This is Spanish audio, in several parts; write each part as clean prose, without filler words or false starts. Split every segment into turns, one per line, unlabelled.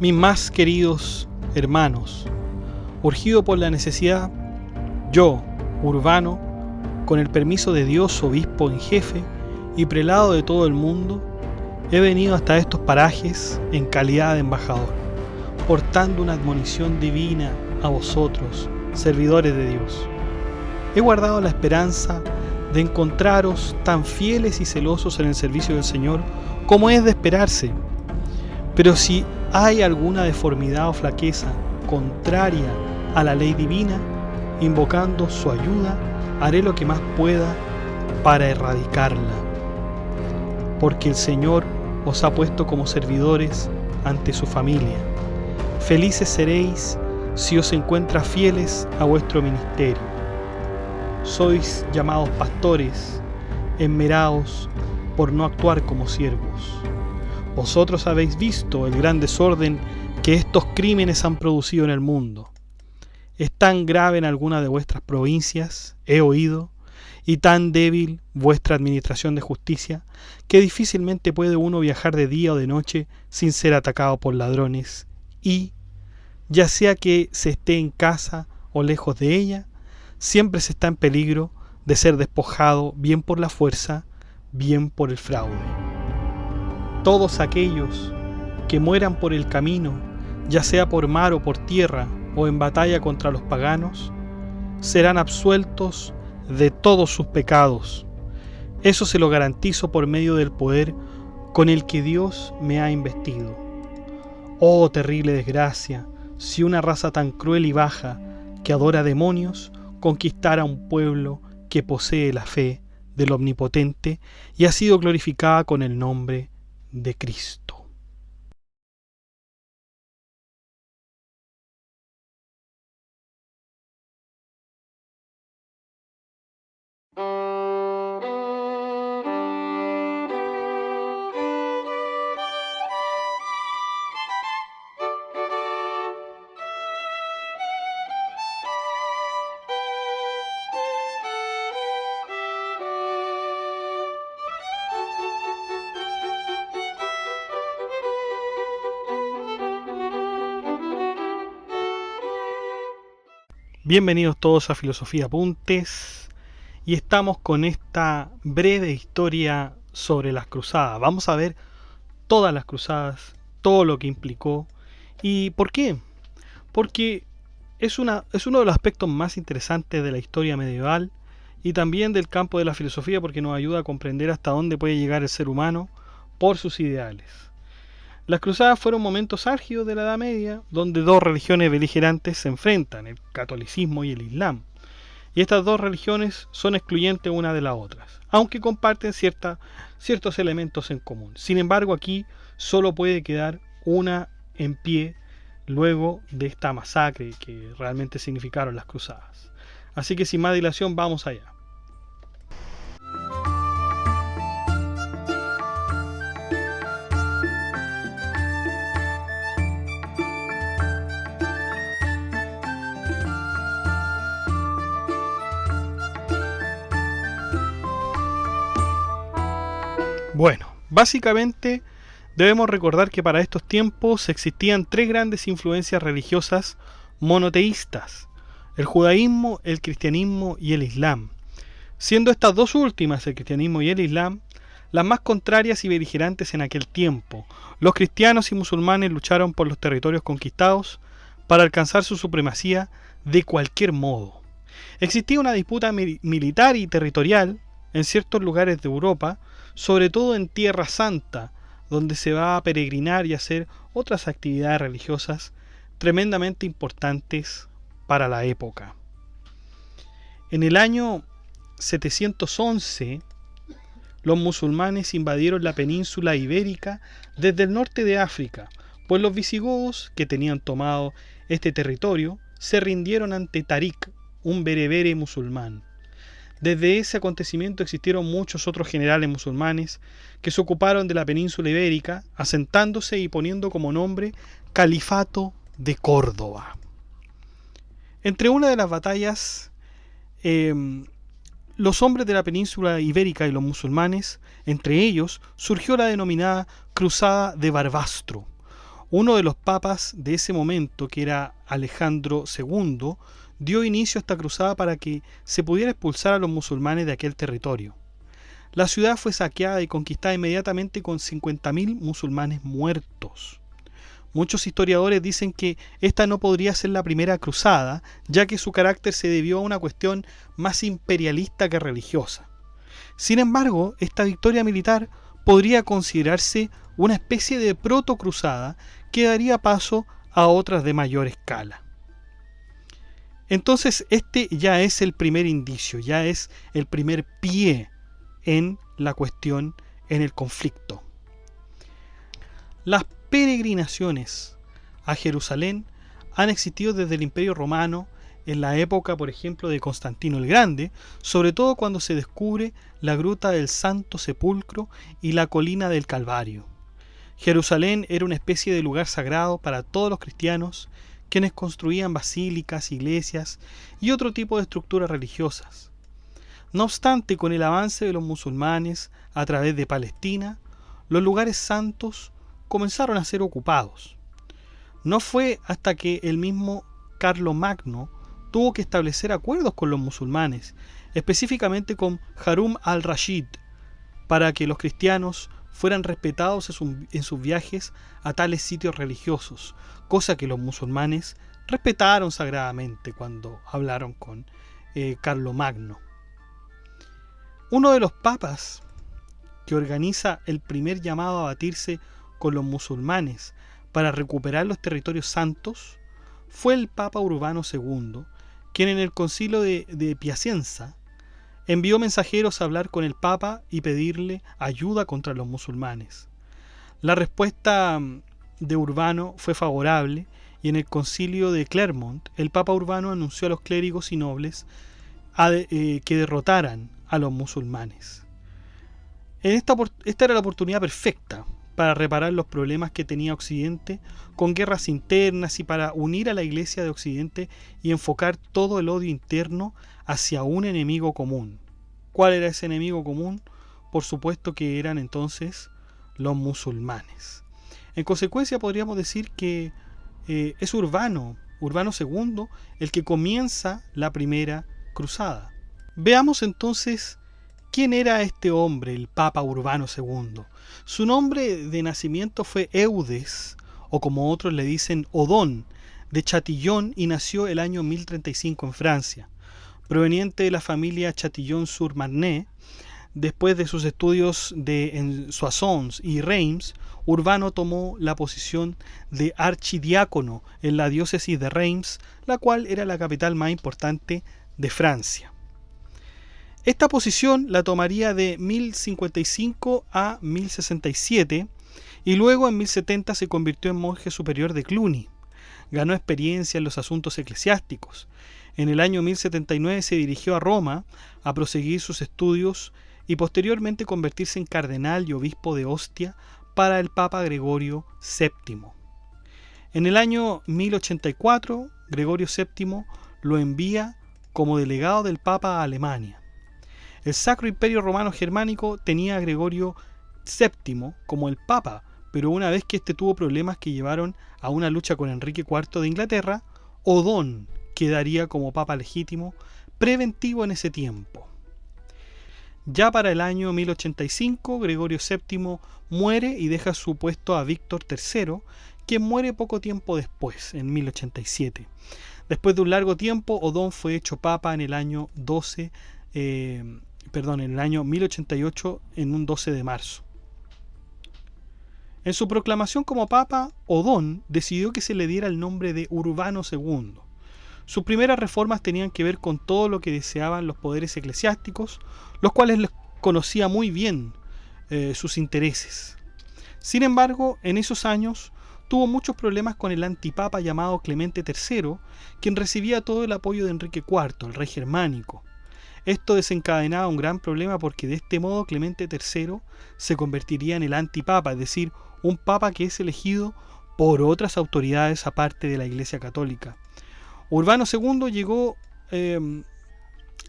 Mis más queridos hermanos, urgido por la necesidad, yo, Urbano, con el permiso de Dios, obispo en jefe y prelado de todo el mundo, he venido hasta estos parajes en calidad de embajador, portando una admonición divina a vosotros, servidores de Dios. He guardado la esperanza de encontraros tan fieles y celosos en el servicio del Señor como es de esperarse. Pero si hay alguna deformidad o flaqueza contraria a la ley divina, invocando su ayuda, haré lo que más pueda para erradicarla. Porque el Señor os ha puesto como servidores ante su familia. Felices seréis si os encuentra fieles a vuestro ministerio. Sois llamados pastores, enmerados por no actuar como siervos. Vosotros habéis visto el gran desorden que estos crímenes han producido en el mundo. Es tan grave en alguna de vuestras provincias, he oído, y tan débil vuestra administración de justicia, que difícilmente puede uno viajar de día o de noche sin ser atacado por ladrones, y, ya sea que se esté en casa o lejos de ella, siempre se está en peligro de ser despojado bien por la fuerza, bien por el fraude. Todos aquellos que mueran por el camino, ya sea por mar o por tierra, o en batalla contra los paganos, serán absueltos de todos sus pecados. Eso se lo garantizo por medio del poder con el que Dios me ha investido. Oh terrible desgracia, si una raza tan cruel y baja, que adora demonios, conquistara un pueblo que posee la fe del Omnipotente y ha sido glorificada con el nombre de Cristo. Bienvenidos todos a Filosofía Apuntes y estamos con esta breve historia sobre las cruzadas. Vamos a ver todas las cruzadas, todo lo que implicó y ¿por qué? Porque es uno de los aspectos más interesantes de la historia medieval y también del campo de la filosofía porque nos ayuda a comprender hasta dónde puede llegar el ser humano por sus ideales. Las cruzadas fueron momentos álgidos de la Edad Media, donde dos religiones beligerantes se enfrentan, el catolicismo y el islam. Y estas dos religiones son excluyentes una de las otras, aunque comparten ciertos elementos en común. Sin embargo, aquí solo puede quedar una en pie luego de esta masacre que realmente significaron las cruzadas. Así que sin más dilación, vamos allá. Bueno, básicamente debemos recordar que para estos tiempos existían tres grandes influencias religiosas monoteístas: el judaísmo, el cristianismo y el islam, siendo estas dos últimas, el cristianismo y el islam, las más contrarias y beligerantes en aquel tiempo. Los cristianos y musulmanes lucharon por los territorios conquistados para alcanzar su supremacía de cualquier modo. Existía una disputa militar y territorial en ciertos lugares de Europa, sobre todo en Tierra Santa, donde se va a peregrinar y hacer otras actividades religiosas tremendamente importantes para la época. En el año 711, los musulmanes invadieron la península ibérica desde el norte de África, pues los visigodos, que tenían tomado este territorio, se rindieron ante Tarik, un berebere musulmán. Desde ese acontecimiento existieron muchos otros generales musulmanes que se ocuparon de la península ibérica, asentándose y poniendo como nombre Califato de Córdoba. Entre una de las batallas, los hombres de la península ibérica y los musulmanes, entre ellos, surgió la denominada Cruzada de Barbastro. Uno de los papas de ese momento, que era Alejandro II, dio inicio a esta cruzada para que se pudiera expulsar a los musulmanes de aquel territorio. La ciudad fue saqueada y conquistada inmediatamente con 50.000 musulmanes muertos. Muchos historiadores dicen que esta no podría ser la primera cruzada, ya que su carácter se debió a una cuestión más imperialista que religiosa. Sin embargo, esta victoria militar podría considerarse una especie de protocruzada que daría paso a otras de mayor escala. Entonces, este ya es el primer indicio, ya es el primer pie en la cuestión, en el conflicto. Las peregrinaciones a Jerusalén han existido desde el Imperio Romano, en la época, por ejemplo, de Constantino el Grande, sobre todo cuando se descubre la gruta del Santo Sepulcro y la colina del Calvario. Jerusalén era una especie de lugar sagrado para todos los cristianos, quienes construían basílicas, iglesias y otro tipo de estructuras religiosas. No obstante, con el avance de los musulmanes a través de Palestina, los lugares santos comenzaron a ser ocupados. No fue hasta que el mismo Carlomagno tuvo que establecer acuerdos con los musulmanes, específicamente con Harún al-Rashid, para que los cristianos fueran respetados en sus viajes a tales sitios religiosos, cosa que los musulmanes respetaron sagradamente cuando hablaron con Carlomagno. Uno de los papas que organiza el primer llamado a batirse con los musulmanes para recuperar los territorios santos fue el Papa Urbano II, quien en el concilio de Piacenza envió mensajeros a hablar con el Papa y pedirle ayuda contra los musulmanes. La respuesta de Urbano fue favorable y en el concilio de Clermont el Papa Urbano anunció a los clérigos y nobles que derrotaran a los musulmanes. Esta era la oportunidad perfecta para reparar los problemas que tenía Occidente con guerras internas y para unir a la Iglesia de Occidente y enfocar todo el odio interno hacia un enemigo común. ¿Cuál era ese enemigo común? Por supuesto que eran entonces los musulmanes. En consecuencia podríamos decir que es Urbano II, el que comienza la primera cruzada. Veamos entonces quién era este hombre, el Papa Urbano II. Su nombre de nacimiento fue Eudes, o como otros le dicen Odón, de Chatillon, y nació el año 1035 en Francia. Proveniente de la familia Chatillon-sur-Marne, después de sus estudios en Soissons y Reims, Urbano tomó la posición de archidiácono en la diócesis de Reims, la cual era la capital más importante de Francia. Esta posición la tomaría de 1055 a 1067 y luego en 1070 se convirtió en monje superior de Cluny. Ganó experiencia en los asuntos eclesiásticos. En el año 1079 se dirigió a Roma a proseguir sus estudios y posteriormente convertirse en cardenal y obispo de Ostia para el Papa Gregorio VII. En el año 1084, Gregorio VII lo envía como delegado del Papa a Alemania. El Sacro Imperio Romano Germánico tenía a Gregorio VII como el Papa, pero una vez que éste tuvo problemas que llevaron a una lucha con Enrique IV de Inglaterra, Odón quedaría como Papa legítimo preventivo en ese tiempo. Ya para el año 1085, Gregorio VII muere y deja su puesto a Víctor III, quien muere poco tiempo después, en 1087. Después de un largo tiempo, Odón fue hecho Papa en el año 1088, en un 12 de marzo. En su proclamación como Papa, Odón decidió que se le diera el nombre de Urbano II. Sus primeras reformas tenían que ver con todo lo que deseaban los poderes eclesiásticos, los cuales les conocía muy bien sus intereses. Sin embargo, en esos años tuvo muchos problemas con el antipapa llamado Clemente III, quien recibía todo el apoyo de Enrique IV, el rey germánico. Esto desencadenaba un gran problema porque de este modo Clemente III se convertiría en el antipapa, es decir, un papa que es elegido por otras autoridades aparte de la Iglesia Católica. Urbano II llegó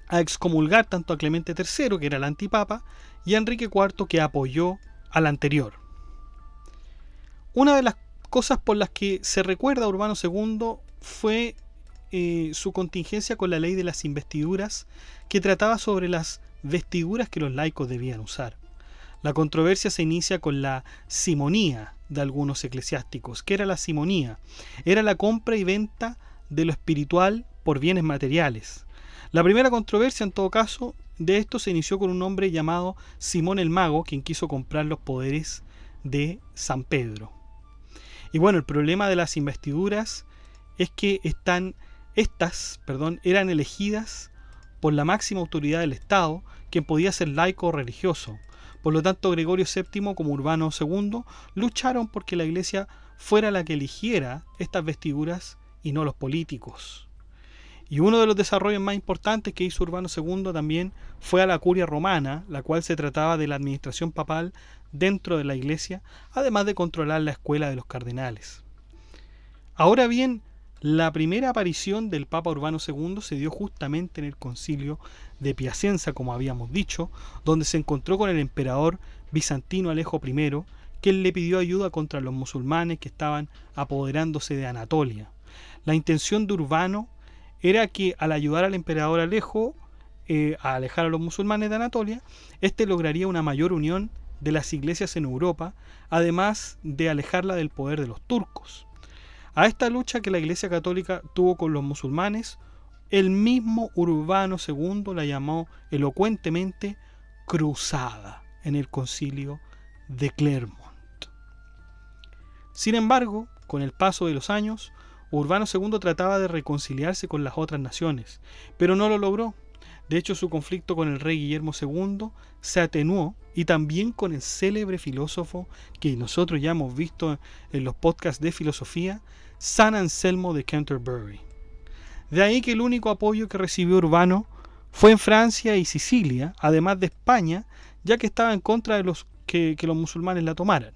a excomulgar tanto a Clemente III, que era el antipapa, y a Enrique IV, que apoyó al anterior. Una de las cosas por las que se recuerda a Urbano II fue su contingencia con la ley de las investiduras, que trataba sobre las vestiduras que los laicos debían usar. La controversia se inicia con la simonía de algunos eclesiásticos. ¿Qué era la simonía? Era la compra y venta de lo espiritual por bienes materiales. La primera controversia, en todo caso, de esto se inició con un hombre llamado Simón el Mago, quien quiso comprar los poderes de San Pedro. Y bueno, el problema de las investiduras es que estas eran elegidas por la máxima autoridad del Estado, quien podía ser laico o religioso. Por lo tanto, Gregorio VII como Urbano II lucharon porque la Iglesia fuera la que eligiera estas vestiduras y no los políticos. Y uno de los desarrollos más importantes que hizo Urbano II también fue a la curia romana, la cual se trataba de la administración papal dentro de la Iglesia, además de controlar la escuela de los cardenales. Ahora bien, la primera aparición del Papa Urbano II se dio justamente en el concilio de Piacenza, como habíamos dicho, donde se encontró con el emperador bizantino Alejo I, que le pidió ayuda contra los musulmanes que estaban apoderándose de Anatolia. La intención de Urbano era que al ayudar al emperador Alejo a alejar a los musulmanes de Anatolia, éste lograría una mayor unión de las iglesias en Europa, además de alejarla del poder de los turcos. A esta lucha que la Iglesia Católica tuvo con los musulmanes, el mismo Urbano II la llamó elocuentemente cruzada en el concilio de Clermont. Sin embargo, con el paso de los años, Urbano II trataba de reconciliarse con las otras naciones, pero no lo logró. De hecho, su conflicto con el rey Guillermo II se atenuó, y también con el célebre filósofo que nosotros ya hemos visto en los podcasts de filosofía, San Anselmo de Canterbury. De ahí que el único apoyo que recibió Urbano fue en Francia y Sicilia, además de España, ya que estaba en contra de que los musulmanes la tomaran.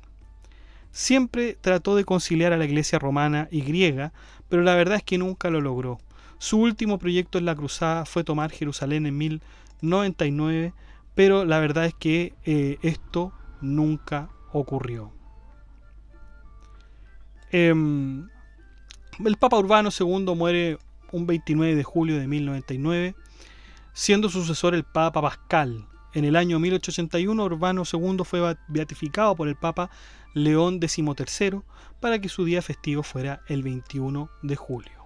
Siempre trató de conciliar a la Iglesia romana y griega, pero la verdad es que nunca lo logró. Su último proyecto en la cruzada fue tomar Jerusalén en 1099, pero la verdad es que esto nunca ocurrió. El Papa Urbano II muere un 29 de julio de 1099, siendo sucesor el Papa Pascal. En el año 1881, Urbano II fue beatificado por el Papa León XIII para que su día festivo fuera el 21 de julio.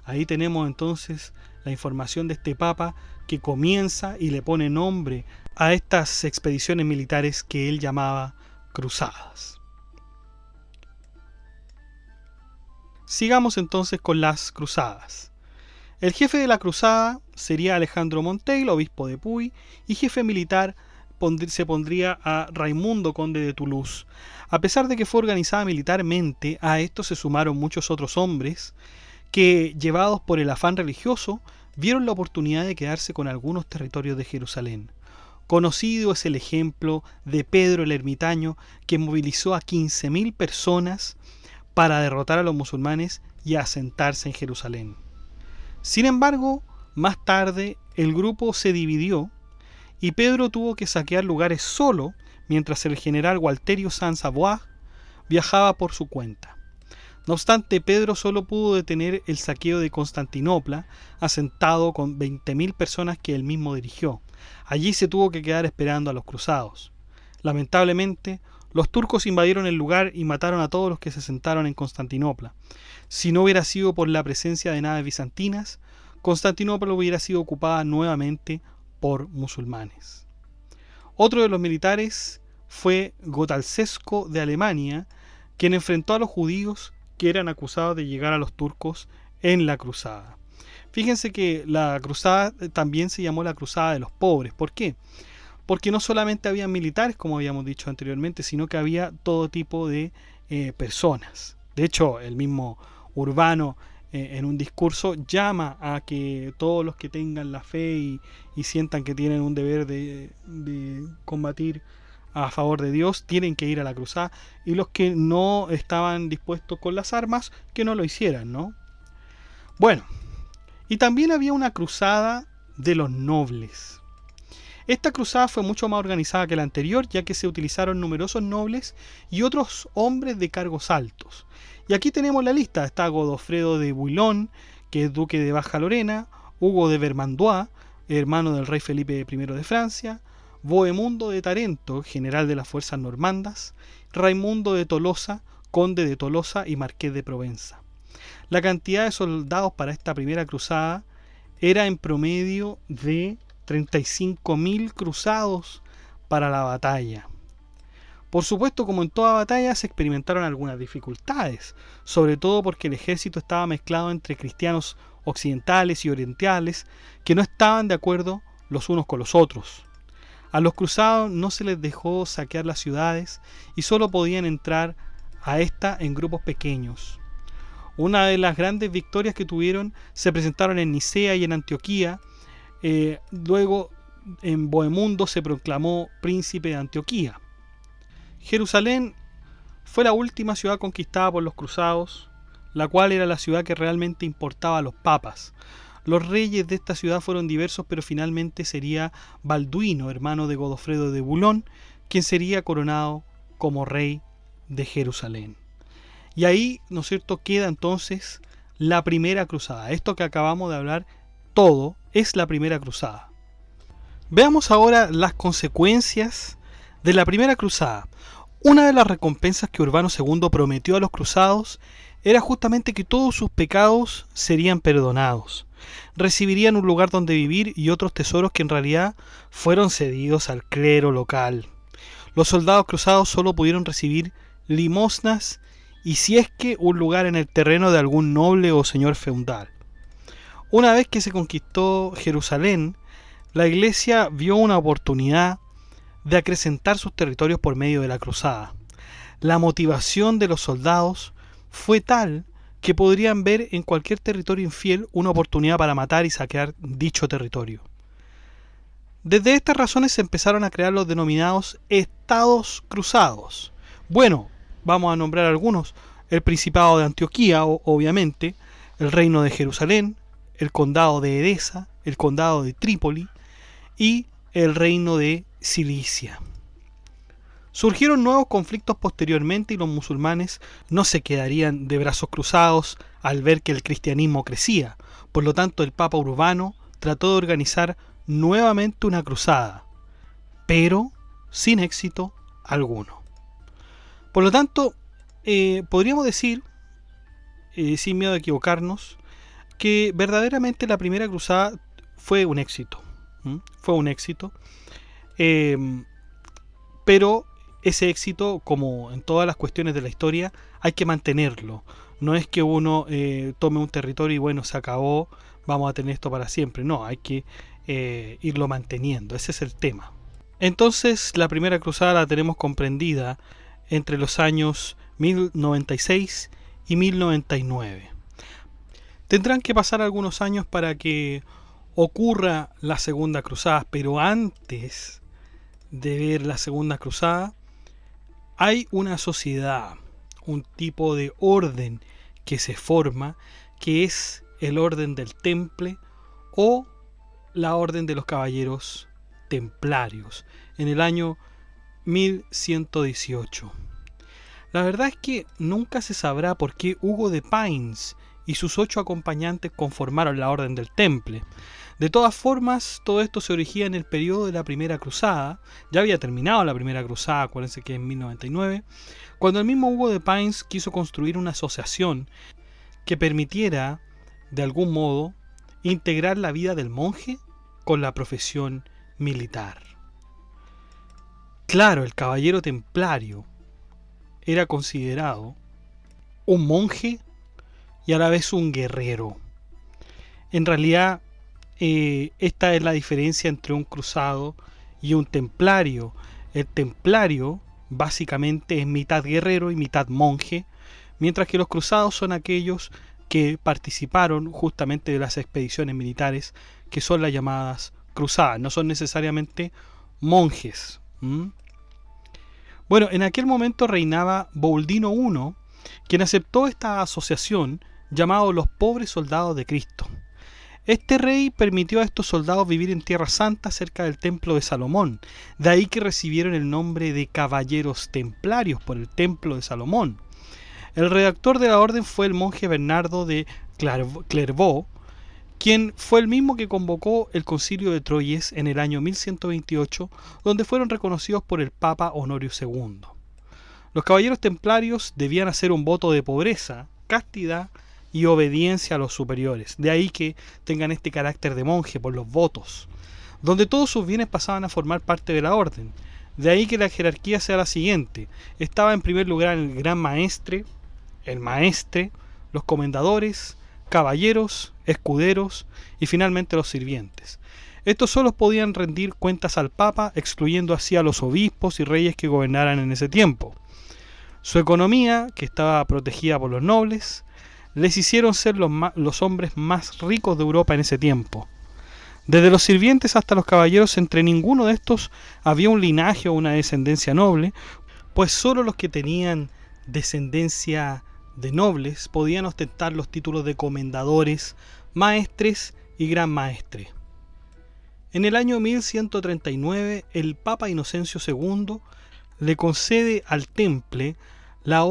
Ahí tenemos entonces la información de este Papa que comienza y le pone nombre a estas expediciones militares que él llamaba cruzadas. Sigamos entonces con las cruzadas. El jefe de la cruzada sería Alejandro Monteil, obispo de Puy, y jefe militar se pondría a Raimundo, conde de Toulouse. A pesar de que fue organizada militarmente, a esto se sumaron muchos otros hombres que, llevados por el afán religioso, vieron la oportunidad de quedarse con algunos territorios de Jerusalén. Conocido es el ejemplo de Pedro el Ermitaño, que movilizó a 15.000 personas para derrotar a los musulmanes y asentarse en Jerusalén. Sin embargo, más tarde el grupo se dividió y Pedro tuvo que saquear lugares solo, mientras el general Walterio Sanz-Savoie viajaba por su cuenta. No obstante, Pedro solo pudo detener el saqueo de Constantinopla, asentado con 20.000 personas que él mismo dirigió. Allí se tuvo que quedar esperando a los cruzados. Lamentablemente, los turcos invadieron el lugar y mataron a todos los que se asentaron en Constantinopla. Si no hubiera sido por la presencia de naves bizantinas, Constantinopla hubiera sido ocupada nuevamente por musulmanes. Otro de los militares fue Gotalcesco de Alemania, quien enfrentó a los judíos que eran acusados de llegar a los turcos en la cruzada. Fíjense que la cruzada también se llamó la cruzada de los pobres. ¿Por qué? Porque no solamente había militares, como habíamos dicho anteriormente, sino que había todo tipo de personas. De hecho, el mismo Urbano en un discurso llama a que todos los que tengan la fe y sientan que tienen un deber de combatir a favor de Dios tienen que ir a la cruzada, y los que no estaban dispuestos con las armas, que no lo hicieran, ¿no? Bueno, y también había una cruzada de los nobles. Esta cruzada fue mucho más organizada que la anterior, ya que se utilizaron numerosos nobles y otros hombres de cargos altos. Y aquí tenemos la lista. Está Godofredo de Bouillon, que es duque de Baja Lorena; Hugo de Vermandois, hermano del rey Felipe I de Francia; Bohemundo de Tarento, general de las fuerzas normandas; Raimundo de Tolosa, conde de Tolosa y marqués de Provenza. La cantidad de soldados para esta primera cruzada era en promedio de 35.000 cruzados para la batalla. Por supuesto, como en toda batalla, se experimentaron algunas dificultades, sobre todo porque el ejército estaba mezclado entre cristianos occidentales y orientales que no estaban de acuerdo los unos con los otros. A los cruzados no se les dejó saquear las ciudades y solo podían entrar a esta en grupos pequeños. Una de las grandes victorias que tuvieron se presentaron en Nicea y en Antioquía. Luego en Bohemundo se proclamó príncipe de Antioquía. Jerusalén fue la última ciudad conquistada por los cruzados, la cual era la ciudad que realmente importaba a los papas. Los reyes de esta ciudad fueron diversos, pero finalmente sería Balduino, hermano de Godofredo de Bouillon, quien sería coronado como rey de Jerusalén. Y ahí, ¿no es cierto?, queda entonces la primera cruzada. Esto que acabamos de hablar, todo es la primera cruzada. Veamos ahora las consecuencias de la primera cruzada. Una de las recompensas que Urbano II prometió a los cruzados era justamente que todos sus pecados serían perdonados. Recibirían un lugar donde vivir y otros tesoros que en realidad fueron cedidos al clero local. Los soldados cruzados solo pudieron recibir limosnas y, si es que, un lugar en el terreno de algún noble o señor feudal. Una vez que se conquistó Jerusalén, la Iglesia vio una oportunidad de acrecentar sus territorios por medio de la cruzada. La motivación de los soldados fue tal que podrían ver en cualquier territorio infiel una oportunidad para matar y saquear dicho territorio. Desde estas razones se empezaron a crear los denominados estados cruzados. Bueno, vamos a nombrar algunos: el Principado de Antioquía, obviamente, el Reino de Jerusalén, el Condado de Edesa, el Condado de Trípoli y el Reino de Cilicia. Surgieron nuevos conflictos posteriormente y los musulmanes no se quedarían de brazos cruzados al ver que el cristianismo crecía. Por lo tanto, el Papa Urbano trató de organizar nuevamente una cruzada, pero sin éxito alguno. Por lo tanto, podríamos decir, sin miedo a equivocarnos, que verdaderamente la primera cruzada fue un éxito. Fue un éxito. Pero ese éxito, como en todas las cuestiones de la historia, hay que mantenerlo. No es que uno tome un territorio y bueno, se acabó, vamos a tener esto para siempre. No, hay que irlo manteniendo. Ese es el tema. Entonces, la primera cruzada la tenemos comprendida entre los años 1096 y 1099. Tendrán que pasar algunos años para que ocurra la segunda cruzada, pero antes de ver la segunda cruzada hay una sociedad, un tipo de orden que se forma, que es el orden del Temple o la orden de los caballeros templarios, en el año 1118. La verdad es que nunca se sabrá por qué Hugo de Payns y sus 8 acompañantes conformaron la Orden del Temple. De todas formas, todo esto se origina en el periodo de la Primera Cruzada. Ya había terminado la Primera Cruzada, acuérdense que en 1099, cuando el mismo Hugo de Payns quiso construir una asociación que permitiera, de algún modo, integrar la vida del monje con la profesión militar. Claro, el caballero templario era considerado un monje y a la vez un guerrero. En realidad, esta es la diferencia entre un cruzado y un templario. El templario básicamente es mitad guerrero y mitad monje, mientras que los cruzados son aquellos que participaron justamente de las expediciones militares, que son las llamadas cruzadas. No son necesariamente monjes. Bueno, en aquel momento reinaba Boudino I, quien aceptó esta asociación llamado los pobres soldados de Cristo. Este rey permitió a estos soldados vivir en Tierra Santa cerca del templo de Salomón, de ahí que recibieron el nombre de caballeros templarios por el templo de Salomón. El redactor de la orden fue el monje Bernardo de Clairvaux, quien fue el mismo que convocó el concilio de Troyes en el año 1128, donde fueron reconocidos por el Papa Honorio II. Los caballeros templarios debían hacer un voto de pobreza, castidad y obediencia a los superiores, de ahí que tengan este carácter de monje por los votos, donde todos sus bienes pasaban a formar parte de la orden. De ahí que la jerarquía sea la siguiente: estaba en primer lugar el gran maestre, el maestre, los comendadores, caballeros, escuderos y finalmente los sirvientes. Estos solos podían rendir cuentas al Papa, excluyendo así a los obispos y reyes que gobernaran en ese tiempo. Su economía, que estaba protegida por los nobles, les hicieron ser los hombres más ricos de Europa en ese tiempo. Desde los sirvientes hasta los caballeros, entre ninguno de estos había un linaje o una descendencia noble, pues solo los que tenían descendencia de nobles podían ostentar los títulos de comendadores, maestres y gran maestre. En el año 1139, el Papa Inocencio II le concede al Temple la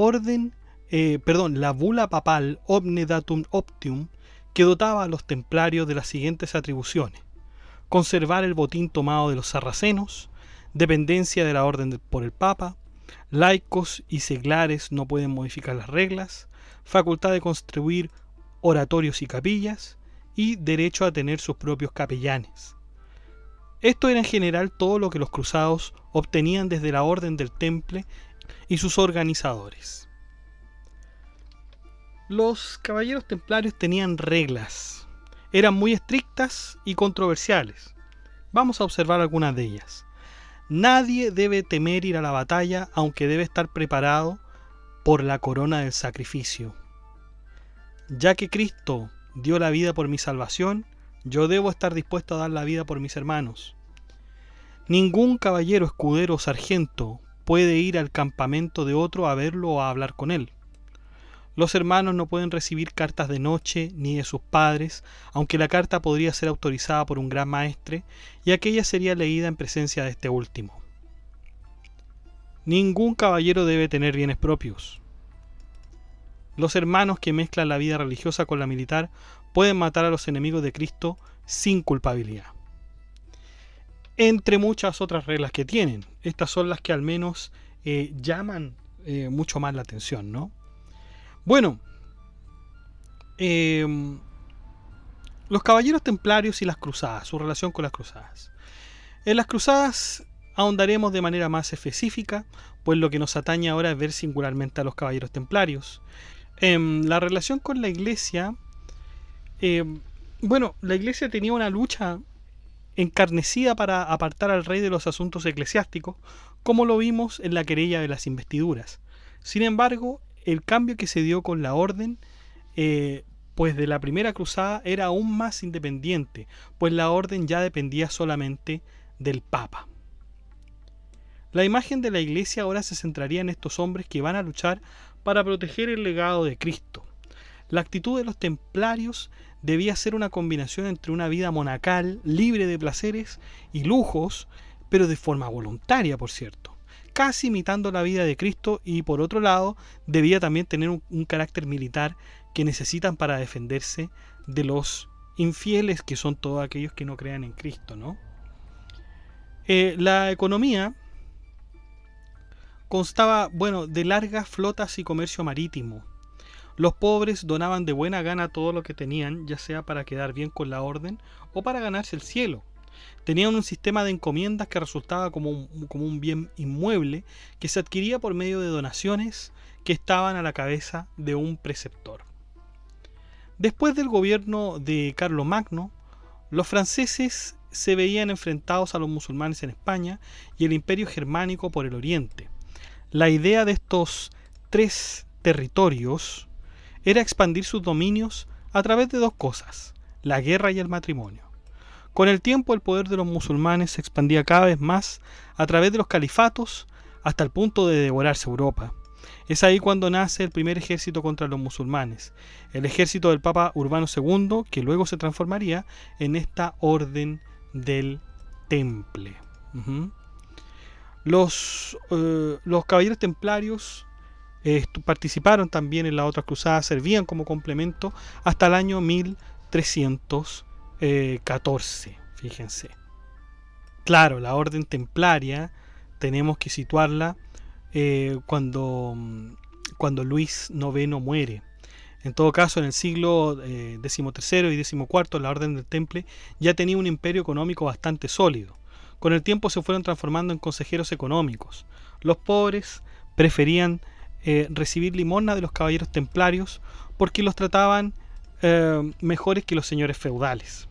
bula papal Omne Datum Optium, que dotaba a los templarios de las siguientes atribuciones: conservar el botín tomado de los sarracenos, dependencia de la orden por el Papa, laicos y seglares no pueden modificar las reglas, facultad de construir oratorios y capillas, y derecho a tener sus propios capellanes. Esto era en general todo lo que los cruzados obtenían desde la orden del Temple y sus organizadores. Los caballeros templarios tenían reglas, eran muy estrictas y controversiales. Vamos a observar algunas de ellas. Nadie debe temer ir a la batalla, aunque debe estar preparado por la corona del sacrificio. Ya que Cristo dio la vida por mi salvación, yo debo estar dispuesto a dar la vida por mis hermanos. Ningún caballero, escudero o sargento puede ir al campamento de otro a verlo o a hablar con él. Los hermanos no pueden recibir cartas de noche ni de sus padres, aunque la carta podría ser autorizada por un gran maestre, y aquella sería leída en presencia de este último. Ningún caballero debe tener bienes propios. Los hermanos que mezclan la vida religiosa con la militar pueden matar a los enemigos de Cristo sin culpabilidad. Entre muchas otras reglas que tienen. Estas son las que al menos llaman mucho más la atención, ¿no? Bueno, los caballeros templarios y las cruzadas, su relación con las cruzadas. En las cruzadas ahondaremos de manera más específica, pues lo que nos atañe ahora es ver singularmente a los caballeros templarios. La relación con la iglesia, la iglesia tenía una lucha encarnecida para apartar al rey de los asuntos eclesiásticos, como lo vimos en la querella de las investiduras. Sin embargo, el cambio que se dio con la orden, pues de la primera cruzada, era aún más independiente, pues la orden ya dependía solamente del Papa. La imagen de la iglesia ahora se centraría en estos hombres que van a luchar para proteger el legado de Cristo. La actitud de los templarios debía ser una combinación entre una vida monacal, libre de placeres y lujos, pero de forma voluntaria, por cierto, casi imitando la vida de Cristo, y por otro lado debía también tener un carácter militar que necesitan para defenderse de los infieles, que son todos aquellos que no crean en Cristo, ¿no? La economía constaba, de largas flotas y comercio marítimo. Los pobres donaban de buena gana todo lo que tenían, ya sea para quedar bien con la orden o para ganarse el cielo. Tenían un sistema de encomiendas que resultaba como un bien inmueble que se adquiría por medio de donaciones que estaban a la cabeza de un preceptor. Después del gobierno de Carlomagno, los franceses se veían enfrentados a los musulmanes en España y el imperio germánico por el oriente. La idea de estos tres territorios era expandir sus dominios a través de dos cosas: la guerra y el matrimonio. Con el tiempo, el poder de los musulmanes se expandía cada vez más a través de los califatos, hasta el punto de devorarse Europa. Es ahí cuando nace el primer ejército contra los musulmanes, el ejército del Papa Urbano II, que luego se transformaría en esta Orden del Temple. Los caballeros templarios participaron también en las otras cruzadas, servían como complemento hasta el año 1314, fíjense. Claro, la orden templaria tenemos que situarla cuando Luis IX muere. En todo caso, en el siglo XIII y XIV, la orden del Temple ya tenía un imperio económico bastante sólido. Con el tiempo se fueron transformando en consejeros económicos. Los pobres preferían recibir limosna de los caballeros templarios porque los trataban mejores que los señores feudales.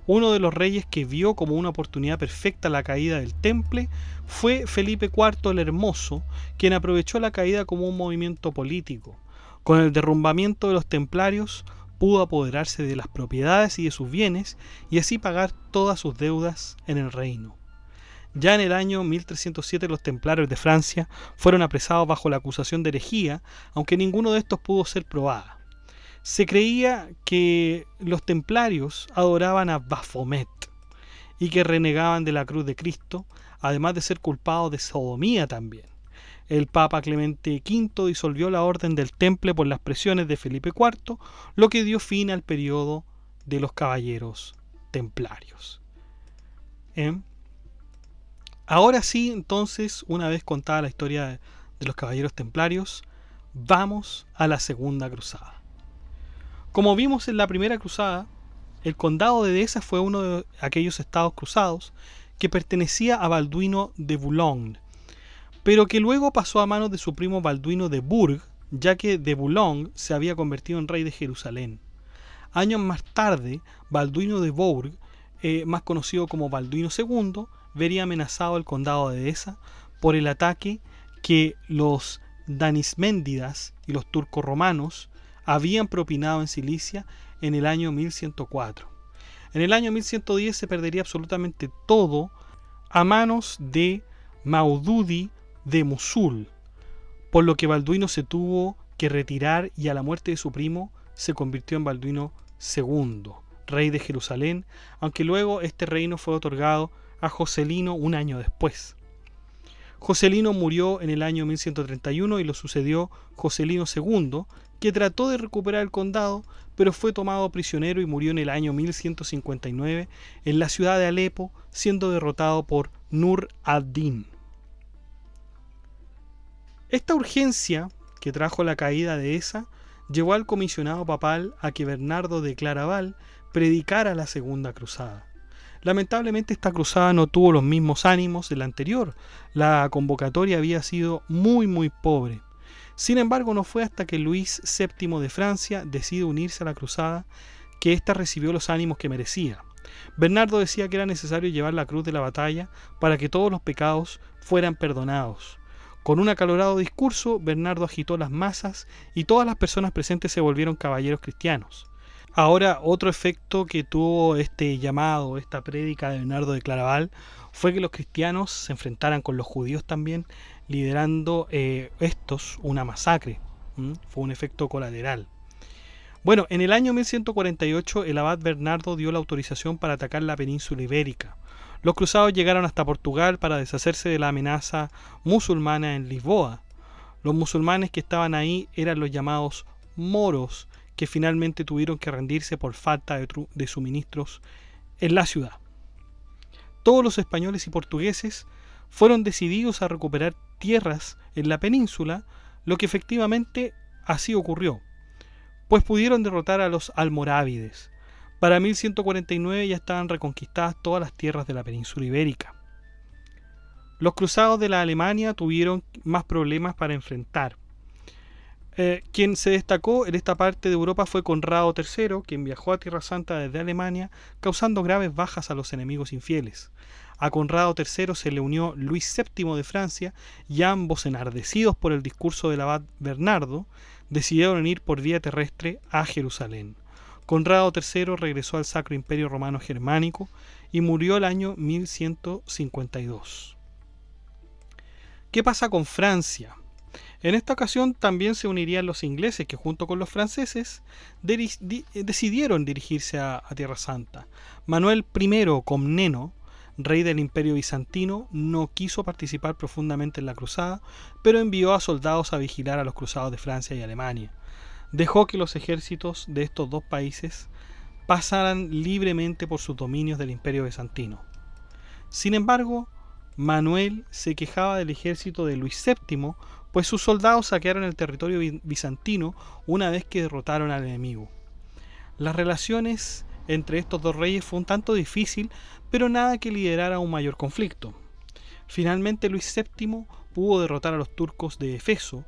Uno de los reyes que vio como una oportunidad perfecta la caída del Temple fue Felipe IV el Hermoso, quien aprovechó la caída como un movimiento político. Con el derrumbamiento de los templarios pudo apoderarse de las propiedades y de sus bienes y así pagar todas sus deudas en el reino. Ya en el año 1307 los templarios de Francia fueron apresados bajo la acusación de herejía, aunque ninguno de estos pudo ser probado. Se creía que los templarios adoraban a Baphomet y que renegaban de la cruz de Cristo, además de ser culpados de sodomía también. El Papa Clemente V disolvió la Orden del Temple por las presiones de Felipe IV, lo que dio fin al periodo de los caballeros templarios. Ahora sí, entonces, una vez contada la historia de los caballeros templarios, vamos a la Segunda Cruzada. Como vimos en la primera cruzada, el condado de Dehesa fue uno de aquellos estados cruzados que pertenecía a Balduino de Boulogne, pero que luego pasó a manos de su primo Balduino de Bourg, ya que de Boulogne se había convertido en rey de Jerusalén. Años más tarde, Balduino de Bourg, más conocido como Balduino II, vería amenazado el condado de Dehesa por el ataque que los danisméndidas y los turcos romanos habían propinado en Cilicia en el año 1104. En el año 1110 se perdería absolutamente todo a manos de Maududi de Mosul, por lo que Balduino se tuvo que retirar y a la muerte de su primo se convirtió en Balduino II, rey de Jerusalén, aunque luego este reino fue otorgado a Joselino un año después. Joselino murió en el año 1131 y lo sucedió Joselino II, que trató de recuperar el condado, pero fue tomado prisionero y murió en el año 1159 en la ciudad de Alepo, siendo derrotado por Nur ad-Din. Esta urgencia que trajo la caída de Dehesa llevó al comisionado papal a que Bernardo de Claraval predicara la Segunda Cruzada. Lamentablemente esta cruzada no tuvo los mismos ánimos de la anterior. La convocatoria había sido muy pobre. Sin embargo, no fue hasta que Luis VII de Francia decide unirse a la cruzada que ésta recibió los ánimos que merecía. Bernardo decía que era necesario llevar la cruz de la batalla para que todos los pecados fueran perdonados. Con un acalorado discurso, Bernardo agitó las masas y todas las personas presentes se volvieron caballeros cristianos. Ahora, otro efecto que tuvo este llamado, esta prédica de Bernardo de Claraval, fue que los cristianos se enfrentaran con los judíos también, liderando estos una masacre. Fue un efecto colateral. Bueno, en el año 1148 el abad Bernardo dio la autorización para atacar la península ibérica. Los cruzados llegaron hasta Portugal para deshacerse de la amenaza musulmana en Lisboa. Los musulmanes que estaban ahí eran los llamados moros, que finalmente tuvieron que rendirse por falta de suministros en la ciudad. Todos los españoles y portugueses fueron decididos a recuperar tierras en la península, lo que efectivamente así ocurrió, pues pudieron derrotar a los almorávides. Para 1149 ya estaban reconquistadas todas las tierras de la península ibérica. Los cruzados de la Alemania tuvieron más problemas para enfrentar. Quien se destacó en esta parte de Europa fue Conrado III, quien viajó a Tierra Santa desde Alemania, causando graves bajas a los enemigos infieles. A Conrado III se le unió Luis VII de Francia, y ambos, enardecidos por el discurso del abad Bernardo, decidieron ir por vía terrestre a Jerusalén. Conrado III regresó al Sacro Imperio Romano Germánico y murió el año 1152. ¿Qué pasa con Francia? En esta ocasión también se unirían los ingleses que junto con los franceses decidieron dirigirse a Tierra Santa. Manuel I Comneno, rey del Imperio Bizantino, no quiso participar profundamente en la cruzada, pero envió a soldados a vigilar a los cruzados de Francia y Alemania. Dejó que los ejércitos de estos dos países pasaran libremente por sus dominios del Imperio Bizantino. Sin embargo, Manuel se quejaba del ejército de Luis VII, pues sus soldados saquearon el territorio bizantino una vez que derrotaron al enemigo. Las relaciones entre estos dos reyes fue un tanto difícil, pero nada que liderara a un mayor conflicto. Finalmente Luis VII pudo derrotar a los turcos de Éfeso,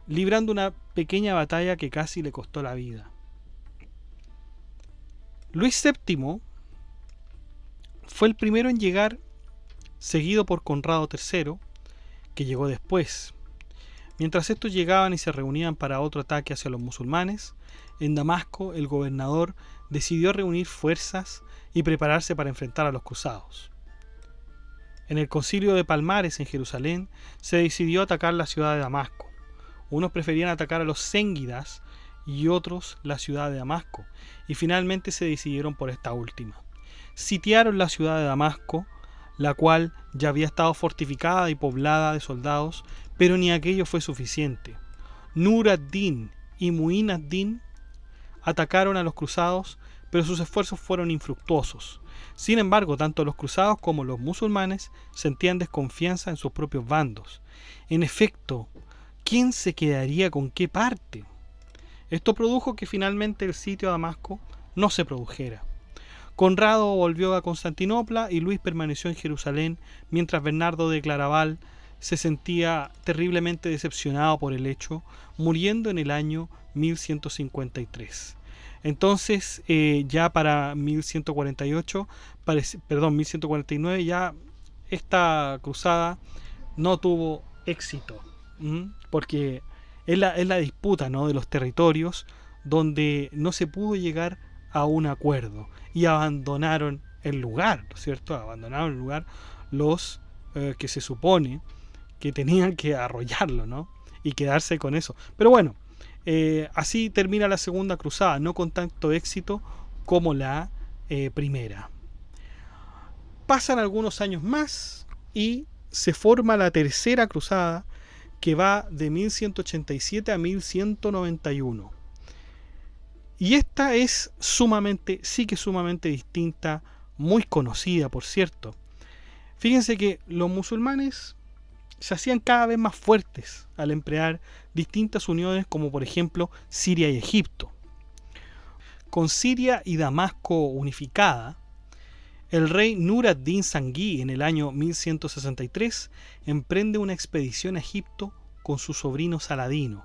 librando una pequeña batalla que casi le costó la vida. Luis VII fue el primero en llegar, seguido por Conrado III, que llegó después. Mientras estos llegaban y se reunían para otro ataque hacia los musulmanes, en Damasco el gobernador decidió reunir fuerzas y prepararse para enfrentar a los cruzados. En el concilio de Palmares en Jerusalén se decidió atacar la ciudad de Damasco. Unos preferían atacar a los zéngidas y otros la ciudad de Damasco, y finalmente se decidieron por esta última. Sitiaron la ciudad de Damasco, la cual ya había estado fortificada y poblada de soldados, pero ni aquello fue suficiente. Nur ad-Din y Mu'in ad-Din atacaron a los cruzados, pero sus esfuerzos fueron infructuosos. Sin embargo, tanto los cruzados como los musulmanes sentían desconfianza en sus propios bandos. En efecto, ¿quién se quedaría con qué parte? Esto produjo que finalmente el sitio a Damasco no se produjera. Conrado volvió a Constantinopla y Luis permaneció en Jerusalén, mientras Bernardo de Claraval se sentía terriblemente decepcionado por el hecho, muriendo en el año 1153. Entonces, ya para 1149, ya esta cruzada no tuvo éxito, porque es la disputa, ¿no?, de los territorios, donde no se pudo llegar a un acuerdo y abandonaron el lugar, ¿no es cierto? Abandonaron el lugar los que se supone que tenían que arrollarlo, ¿no?, y quedarse con eso. Pero bueno, así termina la segunda cruzada, no con tanto éxito como la primera. Pasan algunos años más y se forma la tercera cruzada, que va de 1187 a 1191. Y esta es sumamente distinta, muy conocida, por cierto. Fíjense que los musulmanes se hacían cada vez más fuertes al emplear distintas uniones, como por ejemplo Siria y Egipto. Con Siria y Damasco unificada, el rey Nur ad-Din Zangí en el año 1163 emprende una expedición a Egipto con su sobrino Saladino.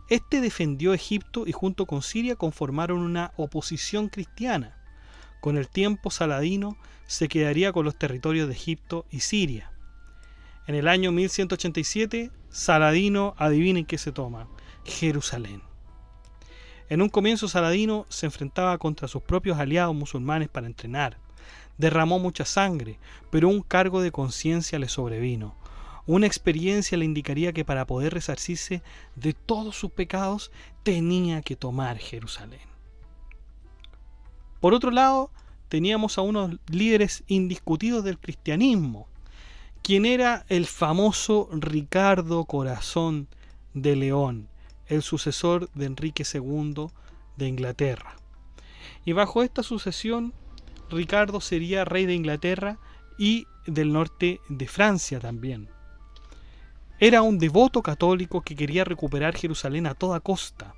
Este defendió Egipto y junto con Siria conformaron una oposición cristiana. Con el tiempo Saladino se quedaría con los territorios de Egipto y Siria. En el año 1187, Saladino, adivinen qué se toma: Jerusalén. En un comienzo Saladino se enfrentaba contra sus propios aliados musulmanes para entrenar. Derramó mucha sangre, pero un cargo de conciencia le sobrevino. Una experiencia le indicaría que para poder resarcirse de todos sus pecados tenía que tomar Jerusalén. Por otro lado, teníamos a unos líderes indiscutidos del cristianismo, quien era el famoso Ricardo Corazón de León, el sucesor de Enrique II de Inglaterra. Y bajo esta sucesión, Ricardo sería rey de Inglaterra y del norte de Francia también. Era un devoto católico que quería recuperar Jerusalén a toda costa.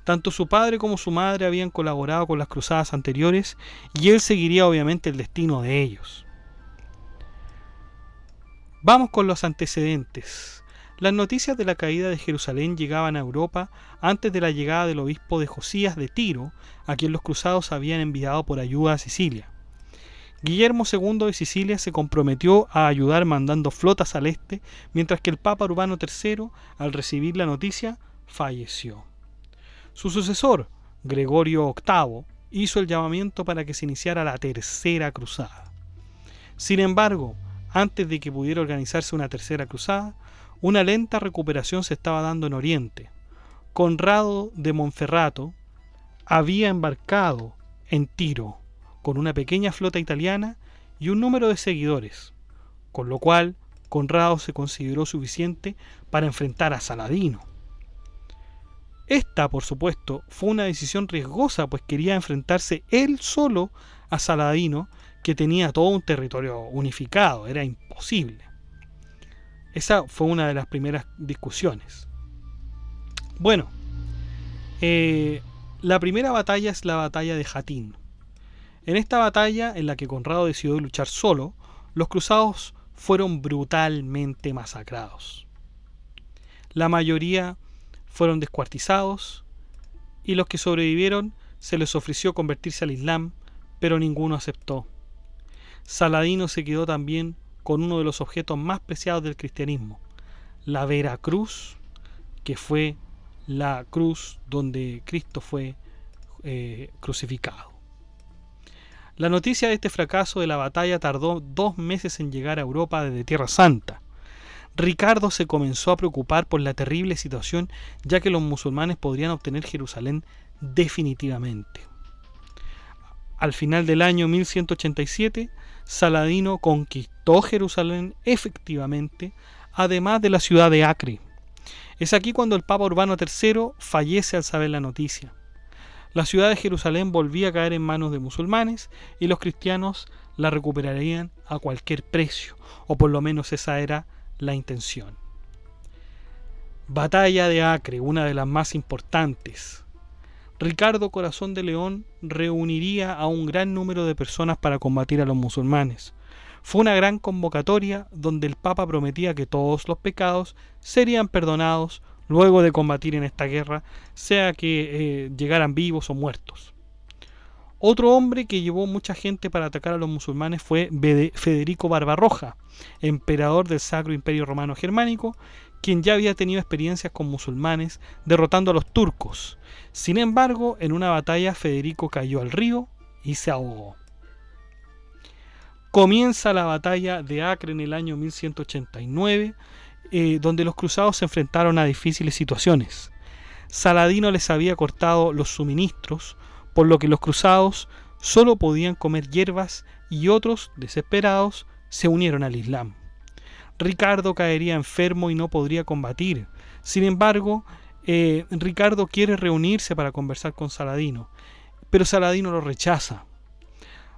Tanto su padre como su madre habían colaborado con las cruzadas anteriores y él seguiría obviamente el destino de ellos. Vamos con los antecedentes. Las noticias de la caída de Jerusalén llegaban a Europa antes de la llegada del obispo de Josías de Tiro, a quien los cruzados habían enviado por ayuda a Sicilia. Guillermo II de Sicilia se comprometió a ayudar mandando flotas al este, mientras que el Papa Urbano III, al recibir la noticia, falleció. Su sucesor, Gregorio VIII, hizo el llamamiento para que se iniciara la tercera cruzada. Sin embargo, antes de que pudiera organizarse una tercera cruzada, una lenta recuperación se estaba dando en Oriente. Conrado de Monferrato había embarcado en Tiro con una pequeña flota italiana y un número de seguidores, con lo cual Conrado se consideró suficiente para enfrentar a Saladino. Esta, por supuesto, fue una decisión riesgosa, pues quería enfrentarse él solo a Saladino, que tenía todo un territorio unificado, era imposible. Esa fue una de las primeras discusiones. Bueno, la primera batalla es la batalla de Jatín. En esta batalla, en la que Conrado decidió luchar solo, los cruzados fueron brutalmente masacrados. La mayoría fueron descuartizados y los que sobrevivieron se les ofreció convertirse al Islam, pero ninguno aceptó. Saladino se quedó también con uno de los objetos más preciados del cristianismo, la Vera Cruz, que fue la cruz donde Cristo fue crucificado. La noticia de este fracaso de la batalla tardó 2 meses en llegar a Europa desde Tierra Santa. Ricardo se comenzó a preocupar por la terrible situación, ya que los musulmanes podrían obtener Jerusalén definitivamente. Al final del año 1187, Saladino conquistó Jerusalén efectivamente, además de la ciudad de Acre. Es aquí cuando el Papa Urbano III fallece al saber la noticia. La ciudad de Jerusalén volvía a caer en manos de musulmanes y los cristianos la recuperarían a cualquier precio, o por lo menos esa era la intención. Batalla de Acre, una de las más importantes. Ricardo Corazón de León reuniría a un gran número de personas para combatir a los musulmanes. Fue una gran convocatoria donde el Papa prometía que todos los pecados serían perdonados luego de combatir en esta guerra, sea que llegaran vivos o muertos. Otro hombre que llevó mucha gente para atacar a los musulmanes fue Federico Barbarroja, emperador del Sacro Imperio Romano Germánico, quien ya había tenido experiencias con musulmanes derrotando a los turcos. Sin embargo, en una batalla Federico cayó al río y se ahogó. Comienza la batalla de Acre en el año 1189, donde los cruzados se enfrentaron a difíciles situaciones. Saladino les había cortado los suministros, por lo que los cruzados solo podían comer hierbas y otros, desesperados, se unieron al Islam. Ricardo caería enfermo y no podría combatir. Sin embargo, Ricardo quiere reunirse para conversar con Saladino, pero Saladino lo rechaza.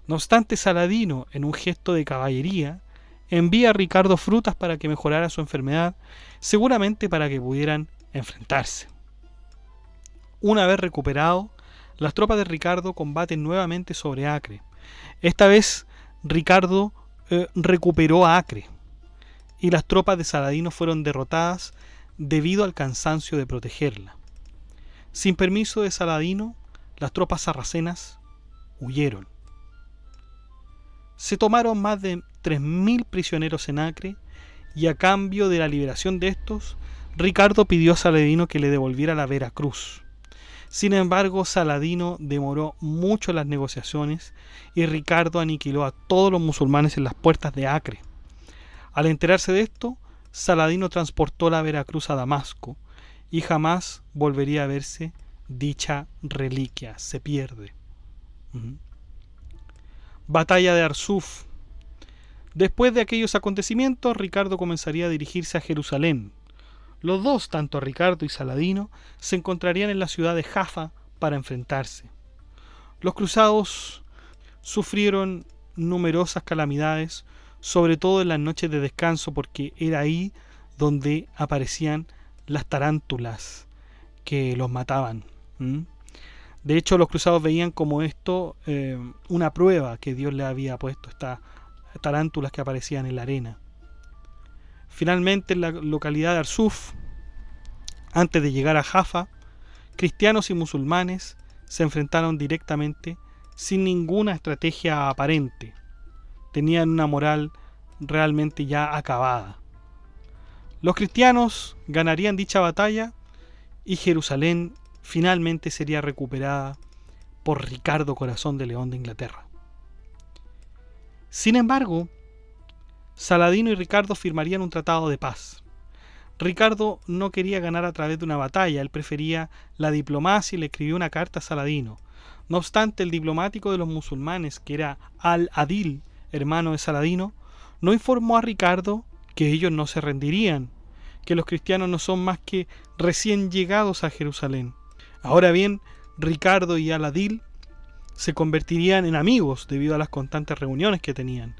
No obstante, Saladino, en un gesto de caballería, envía a Ricardo frutas para que mejorara su enfermedad, seguramente para que pudieran enfrentarse. Una vez recuperado, las tropas de Ricardo combaten nuevamente sobre Acre. Esta vez Ricardo recuperó Acre y las tropas de Saladino fueron derrotadas debido al cansancio de protegerla. Sin permiso de Saladino, las tropas sarracenas huyeron. Se tomaron más de 3.000 prisioneros en Acre y a cambio de la liberación de estos, Ricardo pidió a Saladino que le devolviera la Vera Cruz. Sin embargo, Saladino demoró mucho las negociaciones y Ricardo aniquiló a todos los musulmanes en las puertas de Acre. Al enterarse de esto, Saladino transportó la Vera Cruz a Damasco y jamás volvería a verse dicha reliquia, se pierde. Batalla de Arsuf. Después de aquellos acontecimientos, Ricardo comenzaría a dirigirse a Jerusalén. Los dos, tanto Ricardo y Saladino, se encontrarían en la ciudad de Jaffa para enfrentarse. Los cruzados sufrieron numerosas calamidades, sobre todo en las noches de descanso, porque era ahí donde aparecían las tarántulas que los mataban. De hecho, los cruzados veían como esto una prueba que Dios le había puesto, estas tarántulas que aparecían en la arena. Finalmente, en la localidad de Arsuf, antes de llegar a Jaffa, cristianos y musulmanes se enfrentaron directamente sin ninguna estrategia aparente. Tenían una moral realmente ya acabada. Los cristianos ganarían dicha batalla y Jerusalén finalmente sería recuperada por Ricardo Corazón de León de Inglaterra. Sin embargo, Saladino y Ricardo firmarían un tratado de paz. Ricardo no quería ganar a través de una batalla, él prefería la diplomacia y le escribió una carta a Saladino. No obstante, el diplomático de los musulmanes, que era Al-Adil, hermano de Saladino, no informó a Ricardo que ellos no se rendirían, que los cristianos no son más que recién llegados a Jerusalén. Ahora bien, Ricardo y Al-Adil se convertirían en amigos debido a las constantes reuniones que tenían.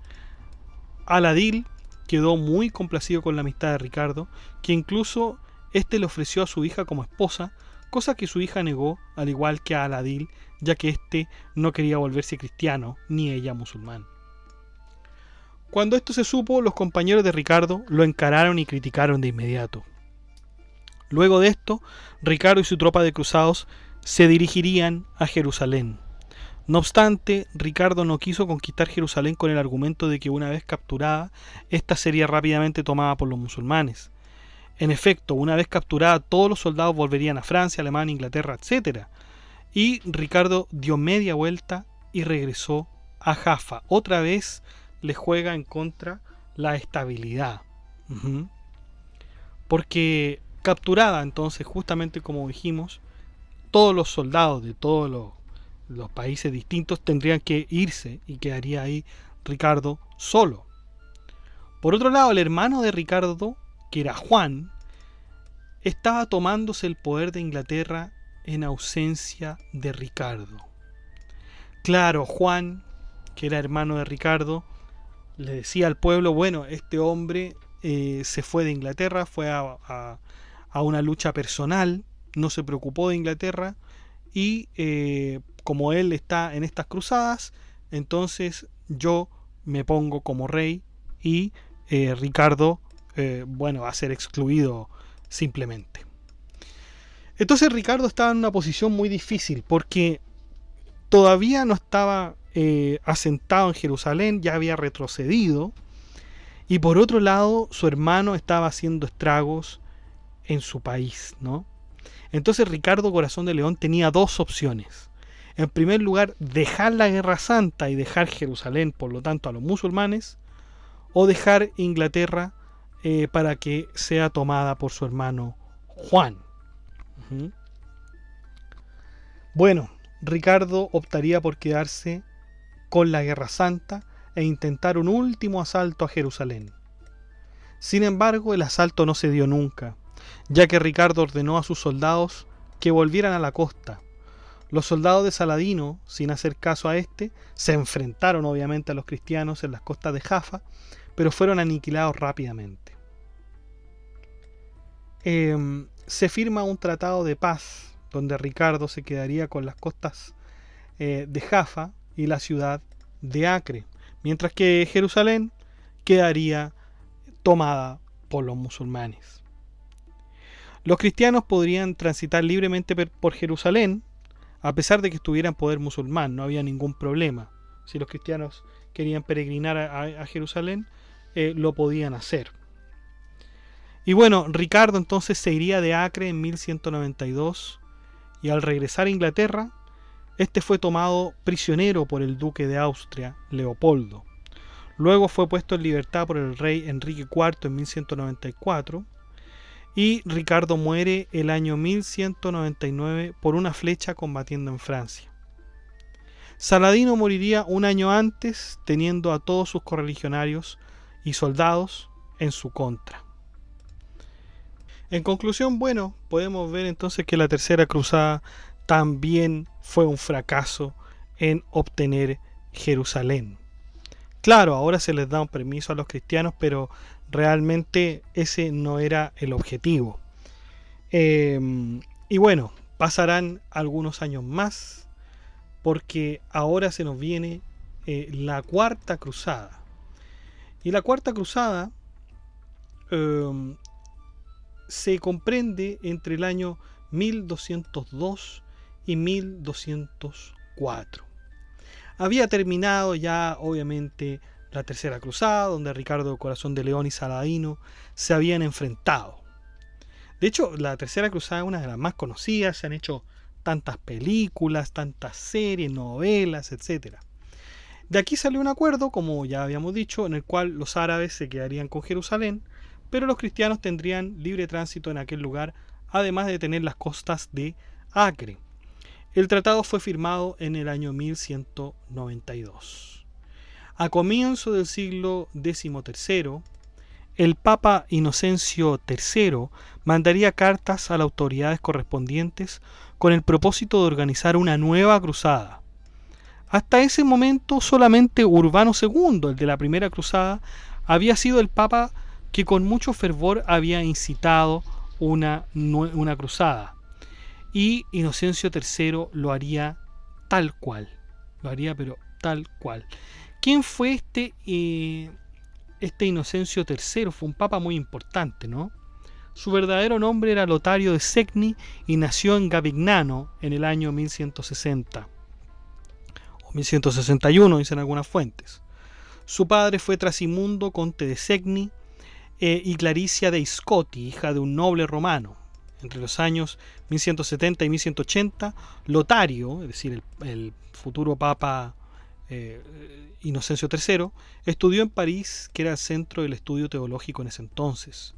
Al-Adil quedó muy complacido con la amistad de Ricardo, que incluso éste le ofreció a su hija como esposa, cosa que su hija negó, al igual que a Al-Adil, ya que éste no quería volverse cristiano, ni ella musulmán. Cuando esto se supo, los compañeros de Ricardo lo encararon y criticaron de inmediato. Luego de esto, Ricardo y su tropa de cruzados se dirigirían a Jerusalén. No obstante, Ricardo no quiso conquistar Jerusalén con el argumento de que una vez capturada, ésta sería rápidamente tomada por los musulmanes. En efecto, una vez capturada, todos los soldados volverían a Francia, Alemania, Inglaterra, etc. Y Ricardo dio media vuelta y regresó a Jaffa. Otra vez le juega en contra la estabilidad. Porque capturada, entonces, justamente como dijimos, todos los soldados de todos los países distintos tendrían que irse y quedaría ahí Ricardo solo. Por otro lado, el hermano de Ricardo, que era Juan, estaba tomándose el poder de Inglaterra en ausencia de Ricardo. Claro, Juan, que era hermano de Ricardo, le decía al pueblo, bueno, este hombre se fue de Inglaterra, fue a una lucha personal, no se preocupó de Inglaterra y como él está en estas cruzadas, entonces yo me pongo como rey y Ricardo, va a ser excluido simplemente. Entonces Ricardo estaba en una posición muy difícil porque todavía no estaba asentado en Jerusalén, ya había retrocedido, y por otro lado su hermano estaba haciendo estragos en su país, ¿no? Entonces Ricardo Corazón de León tenía dos opciones. En primer lugar, dejar la Guerra Santa y dejar Jerusalén, por lo tanto, a los musulmanes, o dejar Inglaterra para que sea tomada por su hermano Juan. Bueno, Ricardo optaría por quedarse con la Guerra Santa e intentar un último asalto a Jerusalén. Sin embargo, el asalto no se dio nunca, ya que Ricardo ordenó a sus soldados que volvieran a la costa. Los soldados de Saladino, sin hacer caso a este, se enfrentaron obviamente a los cristianos en las costas de Jaffa, pero fueron aniquilados rápidamente. Se firma un tratado de paz, donde Ricardo se quedaría con las costas de Jaffa y la ciudad de Acre, mientras que Jerusalén quedaría tomada por los musulmanes. Los cristianos podrían transitar libremente por Jerusalén, a pesar de que estuviera en poder musulmán, no había ningún problema. Si los cristianos querían peregrinar a Jerusalén, lo podían hacer. Y bueno, Ricardo entonces se iría de Acre en 1192 y al regresar a Inglaterra, este fue tomado prisionero por el duque de Austria, Leopoldo. Luego fue puesto en libertad por el rey Enrique IV en 1194 y Ricardo muere el año 1199 por una flecha combatiendo en Francia. Saladino moriría un año antes, teniendo a todos sus correligionarios y soldados en su contra. En conclusión, bueno, podemos ver entonces que la Tercera Cruzada también fue un fracaso en obtener Jerusalén. Claro, ahora se les da un permiso a los cristianos, pero realmente ese no era el objetivo. Y bueno, pasarán algunos años más, porque ahora se nos viene la Cuarta Cruzada. Y la Cuarta Cruzada se comprende entre el año 1202 y 1204. Había terminado ya, obviamente, la Tercera Cruzada, donde Ricardo Corazón de León y Saladino se habían enfrentado. De hecho, la Tercera Cruzada es una de las más conocidas, se han hecho tantas películas, tantas series, novelas, etc. De aquí salió un acuerdo, como ya habíamos dicho, en el cual los árabes se quedarían con Jerusalén, pero los cristianos tendrían libre tránsito en aquel lugar, además de tener las costas de Acre. El tratado fue firmado en el año 1192. A comienzo del siglo XIII, el Papa Inocencio III mandaría cartas a las autoridades correspondientes con el propósito de organizar una nueva cruzada. Hasta ese momento solamente Urbano II, el de la primera cruzada, había sido el Papa que con mucho fervor había incitado una cruzada. Y Inocencio III lo haría tal cual. Lo haría pero tal cual. ¿Quién fue este Inocencio III? Fue un papa muy importante, ¿no? Su verdadero nombre era Lotario de Segni y nació en Gavignano en el año 1160. O 1161, dicen algunas fuentes. Su padre fue Trasimundo, conde de Segni, y Claricia de Iscoti, hija de un noble romano. Entre los años 1170 y 1180, Lotario, es decir, el futuro papa Inocencio III, estudió en París, que era el centro del estudio teológico en ese entonces.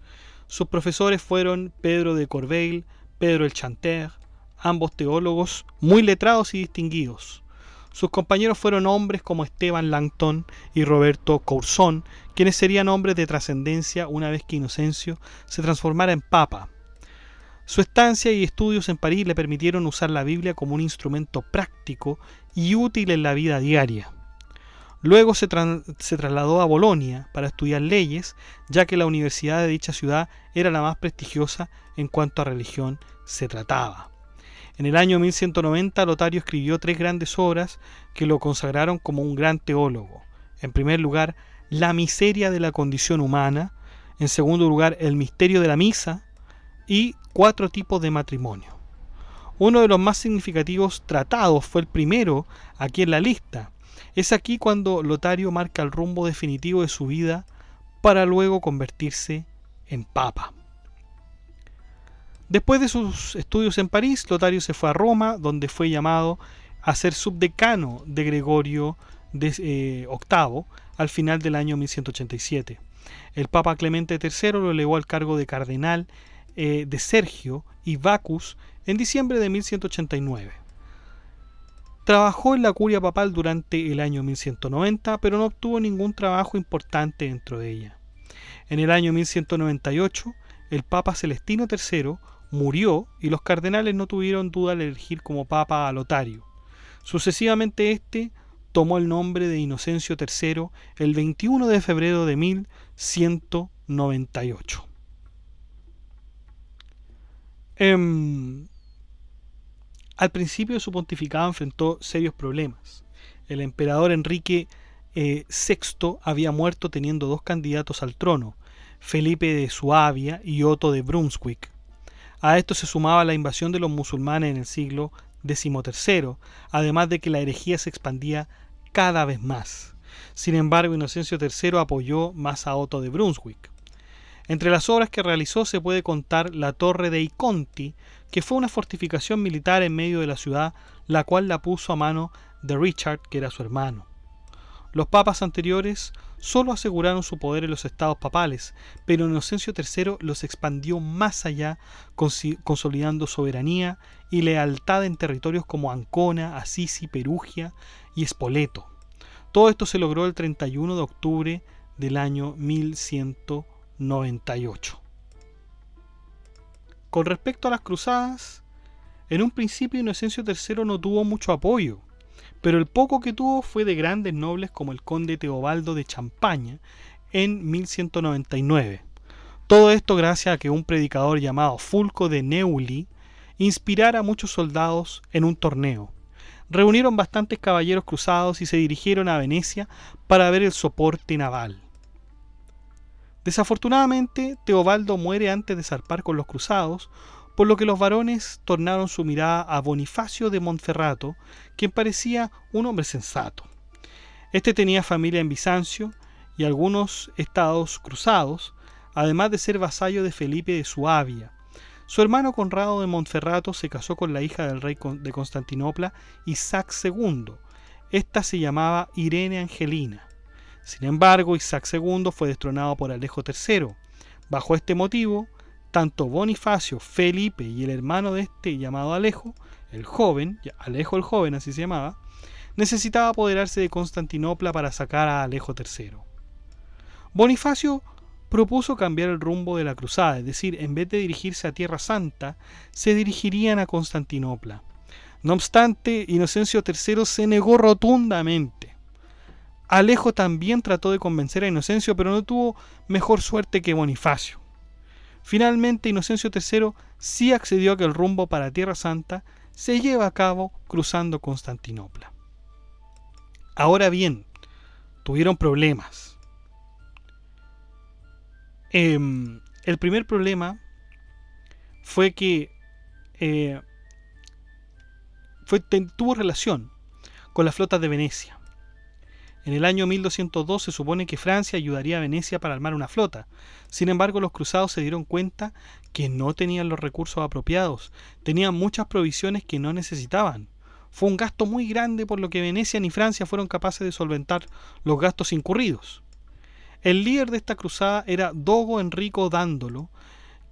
Sus profesores fueron Pedro de Corbeil, Pedro el Chanter, ambos teólogos muy letrados y distinguidos. Sus compañeros fueron hombres como Esteban Langton y Roberto Courson, quienes serían hombres de trascendencia una vez que Inocencio se transformara en papa. Su estancia y estudios en París le permitieron usar la Biblia como un instrumento práctico y útil en la vida diaria. Luego se trasladó a Bolonia para estudiar leyes, ya que la universidad de dicha ciudad era la más prestigiosa en cuanto a religión se trataba. En el año 1190 Lotario escribió 3 grandes obras que lo consagraron como un gran teólogo. En primer lugar, La miseria de la condición humana. En segundo lugar, El misterio de la misa. Y 4 tipos de matrimonio. Uno de los más significativos tratados fue el primero aquí en la lista. Es aquí cuando Lotario marca el rumbo definitivo de su vida para luego convertirse en papa. Después de sus estudios en París, Lotario se fue a Roma, donde fue llamado a ser subdecano de Gregorio VIII al final del año 1187. El Papa Clemente III lo elevó al cargo de cardenal de Sergio y Bacchus en diciembre de 1189. Trabajó en la curia papal durante el año 1190, pero no obtuvo ningún trabajo importante dentro de ella. En el año 1198, el Papa Celestino III murió y los cardenales no tuvieron duda al elegir como papa a Lotario. Sucesivamente este tomó el nombre de Inocencio III el 21 de febrero de 1198. Al principio de su pontificado enfrentó serios problemas. El emperador Enrique VI había muerto teniendo 2 candidatos al trono, Felipe de Suabia y Otto de Brunswick. A esto se sumaba la invasión de los musulmanes en el siglo XIII, además de que la herejía se expandía cada vez más. Sin embargo, Inocencio III apoyó más a Otto de Brunswick. Entre las obras que realizó se puede contar la Torre dei Conti, que fue una fortificación militar en medio de la ciudad, la cual la puso a mano de Richard, que era su hermano. Los papas anteriores solo aseguraron su poder en los estados papales, pero Inocencio III los expandió más allá, consolidando soberanía y lealtad en territorios como Ancona, Assisi, Perugia y Spoleto. Todo esto se logró el 31 de octubre del año 1198. Con respecto a las cruzadas, en un principio Inocencio III no tuvo mucho apoyo, pero el poco que tuvo fue de grandes nobles como el conde Teobaldo de Champaña en 1199. Todo esto gracias a que un predicador llamado Fulco de Neuilly inspirara a muchos soldados en un torneo. Reunieron bastantes caballeros cruzados y se dirigieron a Venecia para ver el soporte naval. Desafortunadamente, Teobaldo muere antes de zarpar con los cruzados, por lo que los varones tornaron su mirada a Bonifacio de Montferrato, quien parecía un hombre sensato. Este tenía familia en Bizancio y algunos estados cruzados, además de ser vasallo de Felipe de Suabia. Su hermano Conrado de Montferrato se casó con la hija del rey de Constantinopla, Isaac II, Esta se llamaba Irene Angelina. Sin embargo, Isaac II fue destronado por Alejo III. Bajo este motivo, tanto Bonifacio, Felipe y el hermano de este, llamado Alejo, el joven, Alejo el joven así se llamaba, necesitaba apoderarse de Constantinopla para sacar a Alejo III. Bonifacio propuso cambiar el rumbo de la cruzada, es decir, en vez de dirigirse a Tierra Santa, se dirigirían a Constantinopla. No obstante, Inocencio III se negó rotundamente. Alejo también trató de convencer a Inocencio, pero no tuvo mejor suerte que Bonifacio. Finalmente, Inocencio III sí accedió a que el rumbo para Tierra Santa se lleve a cabo cruzando Constantinopla. Ahora bien, tuvieron problemas. El primer problema fue que tuvo relación con las flotas de Venecia. En el año 1202 se supone que Francia ayudaría a Venecia para armar una flota. Sin embargo, los cruzados se dieron cuenta que no tenían los recursos apropiados, tenían muchas provisiones que no necesitaban. Fue un gasto muy grande, por lo que Venecia ni Francia fueron capaces de solventar los gastos incurridos. El líder de esta cruzada era Dogo Enrico Dandolo,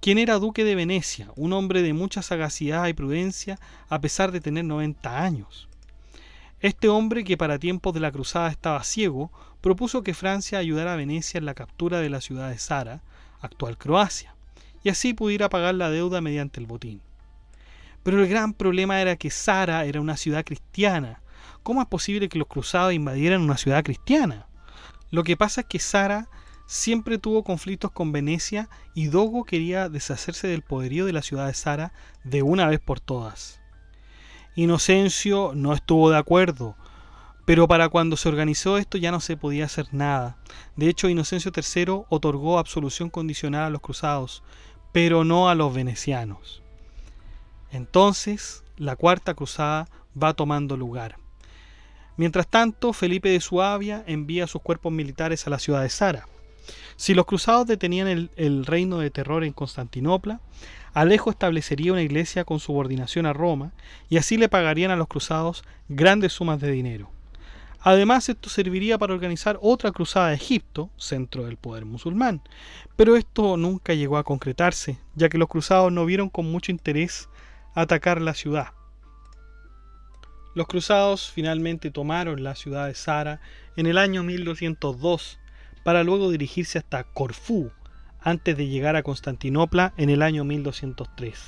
quien era duque de Venecia, un hombre de mucha sagacidad y prudencia a pesar de tener 90 años. Este hombre, que para tiempos de la cruzada estaba ciego, propuso que Francia ayudara a Venecia en la captura de la ciudad de Zara, actual Croacia, y así pudiera pagar la deuda mediante el botín. Pero el gran problema era que Zara era una ciudad cristiana. ¿Cómo es posible que los cruzados invadieran una ciudad cristiana? Lo que pasa es que Zara siempre tuvo conflictos con Venecia y Dogo quería deshacerse del poderío de la ciudad de Zara de una vez por todas. Inocencio no estuvo de acuerdo, pero para cuando se organizó esto ya no se podía hacer nada. De hecho, Inocencio III otorgó absolución condicional a los cruzados, pero no a los venecianos. Entonces, la Cuarta Cruzada va tomando lugar. Mientras tanto, Felipe de Suabia envía sus cuerpos militares a la ciudad de Zara. Si los cruzados detenían el reino de terror en Constantinopla, Alejo establecería una iglesia con subordinación a Roma y así le pagarían a los cruzados grandes sumas de dinero. Además, esto serviría para organizar otra cruzada a Egipto, centro del poder musulmán, pero esto nunca llegó a concretarse, ya que los cruzados no vieron con mucho interés atacar la ciudad. Los cruzados finalmente tomaron la ciudad de Zara en el año 1202, para luego dirigirse hasta Corfú, antes de llegar a Constantinopla en el año 1203.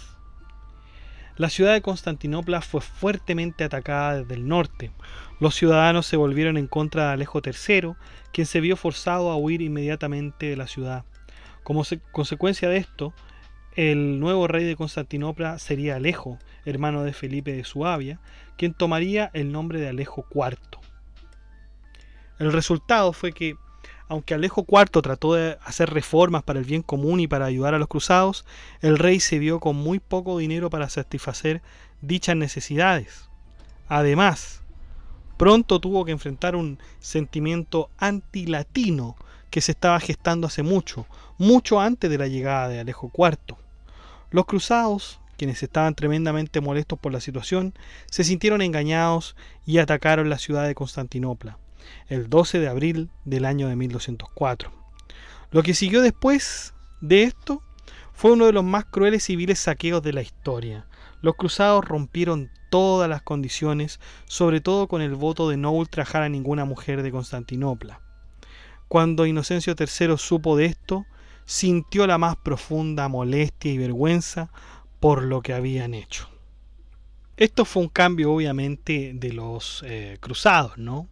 La ciudad de Constantinopla fue fuertemente atacada desde el norte. Los ciudadanos se volvieron en contra de Alejo III, quien se vio forzado a huir inmediatamente de la ciudad. Como consecuencia de esto, el nuevo rey de Constantinopla sería Alejo, hermano de Felipe de Suabia, quien tomaría el nombre de Alejo IV. El resultado fue que, aunque Alejo IV trató de hacer reformas para el bien común y para ayudar a los cruzados, el rey se vio con muy poco dinero para satisfacer dichas necesidades. Además, pronto tuvo que enfrentar un sentimiento antilatino que se estaba gestando hace mucho antes de la llegada de Alejo IV. Los cruzados, quienes estaban tremendamente molestos por la situación, se sintieron engañados y atacaron la ciudad de Constantinopla el 12 de abril del año de 1204. Lo que siguió después de esto fue uno de los más crueles y viles saqueos de la historia. Los cruzados rompieron todas las condiciones, sobre todo con el voto de no ultrajar a ninguna mujer de Constantinopla. Cuando Inocencio III supo de esto, sintió la más profunda molestia y vergüenza por lo que habían hecho. Esto fue un cambio obviamente de los cruzados, ¿no?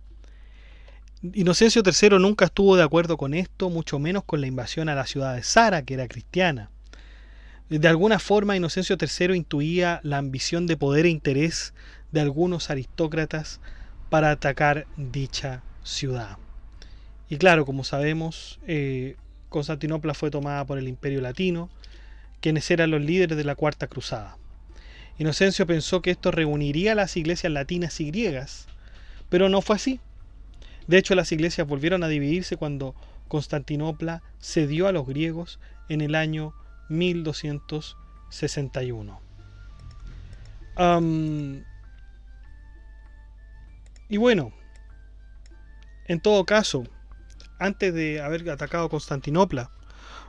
Inocencio III nunca estuvo de acuerdo con esto, mucho menos con la invasión a la ciudad de Zara, que era cristiana. De alguna forma, Inocencio III intuía la ambición de poder e interés de algunos aristócratas para atacar dicha ciudad. Y claro, como sabemos, Constantinopla fue tomada por el Imperio Latino, quienes eran los líderes de la Cuarta Cruzada. Inocencio pensó que esto reuniría a las iglesias latinas y griegas, pero no fue así. De hecho, las iglesias volvieron a dividirse cuando Constantinopla cedió a los griegos en el año 1261. Y bueno, En todo caso, antes de haber atacado Constantinopla,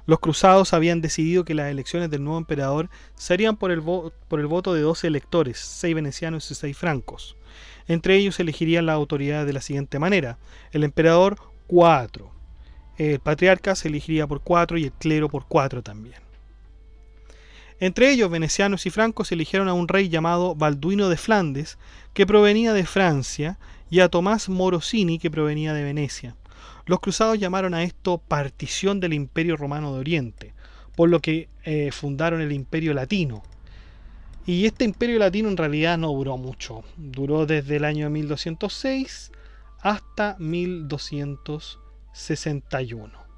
los cruzados habían decidido que las elecciones del nuevo emperador se harían por el voto de 12 electores, 6 venecianos y 6 francos. Entre ellos se elegirían las autoridades de la siguiente manera: el emperador 4, el patriarca se elegiría por 4 y el clero por 4 también. Entre ellos, venecianos y francos eligieron a un rey llamado Balduino de Flandes, que provenía de Francia, y a Tomás Morosini, que provenía de Venecia. Los cruzados llamaron a esto partición del Imperio Romano de Oriente, por lo que fundaron el Imperio Latino. Y este Imperio Latino en realidad no duró mucho, duró desde el año 1206 hasta 1261.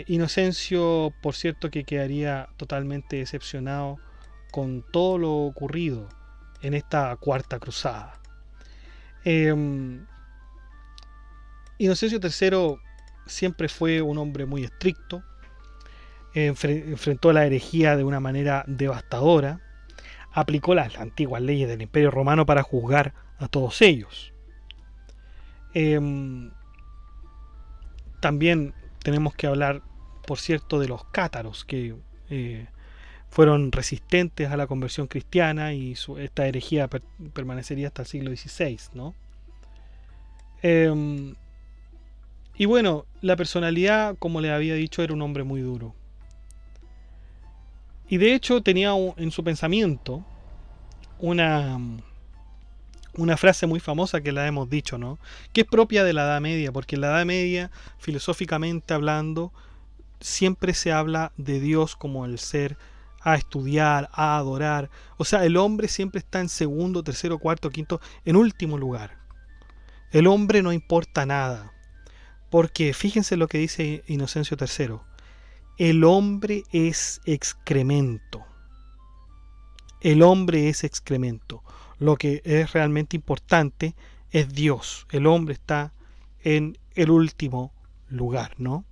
Inocencio, por cierto, que quedaría totalmente decepcionado con todo lo ocurrido en esta cuarta cruzada. Inocencio III siempre fue un hombre muy estricto, enfrentó la herejía de una manera devastadora, aplicó las antiguas leyes del Imperio Romano para juzgar a todos ellos. También tenemos que hablar, por cierto, de los cátaros, que fueron resistentes a la conversión cristiana, y esta herejía permanecería hasta el siglo XVI, ¿no? Y bueno, la personalidad, como les había dicho, era un hombre muy duro. Y de hecho tenía en su pensamiento una frase muy famosa que la hemos dicho, ¿no? Que es propia de la Edad Media, porque en la Edad Media, filosóficamente hablando, siempre se habla de Dios como el ser a estudiar, a adorar. O sea, el hombre siempre está en segundo, tercero, cuarto, quinto, en último lugar. El hombre no importa nada, porque fíjense lo que dice Inocencio III: el hombre es excremento. El hombre es excremento. Lo que es realmente importante es Dios. El hombre está en el último lugar, ¿no?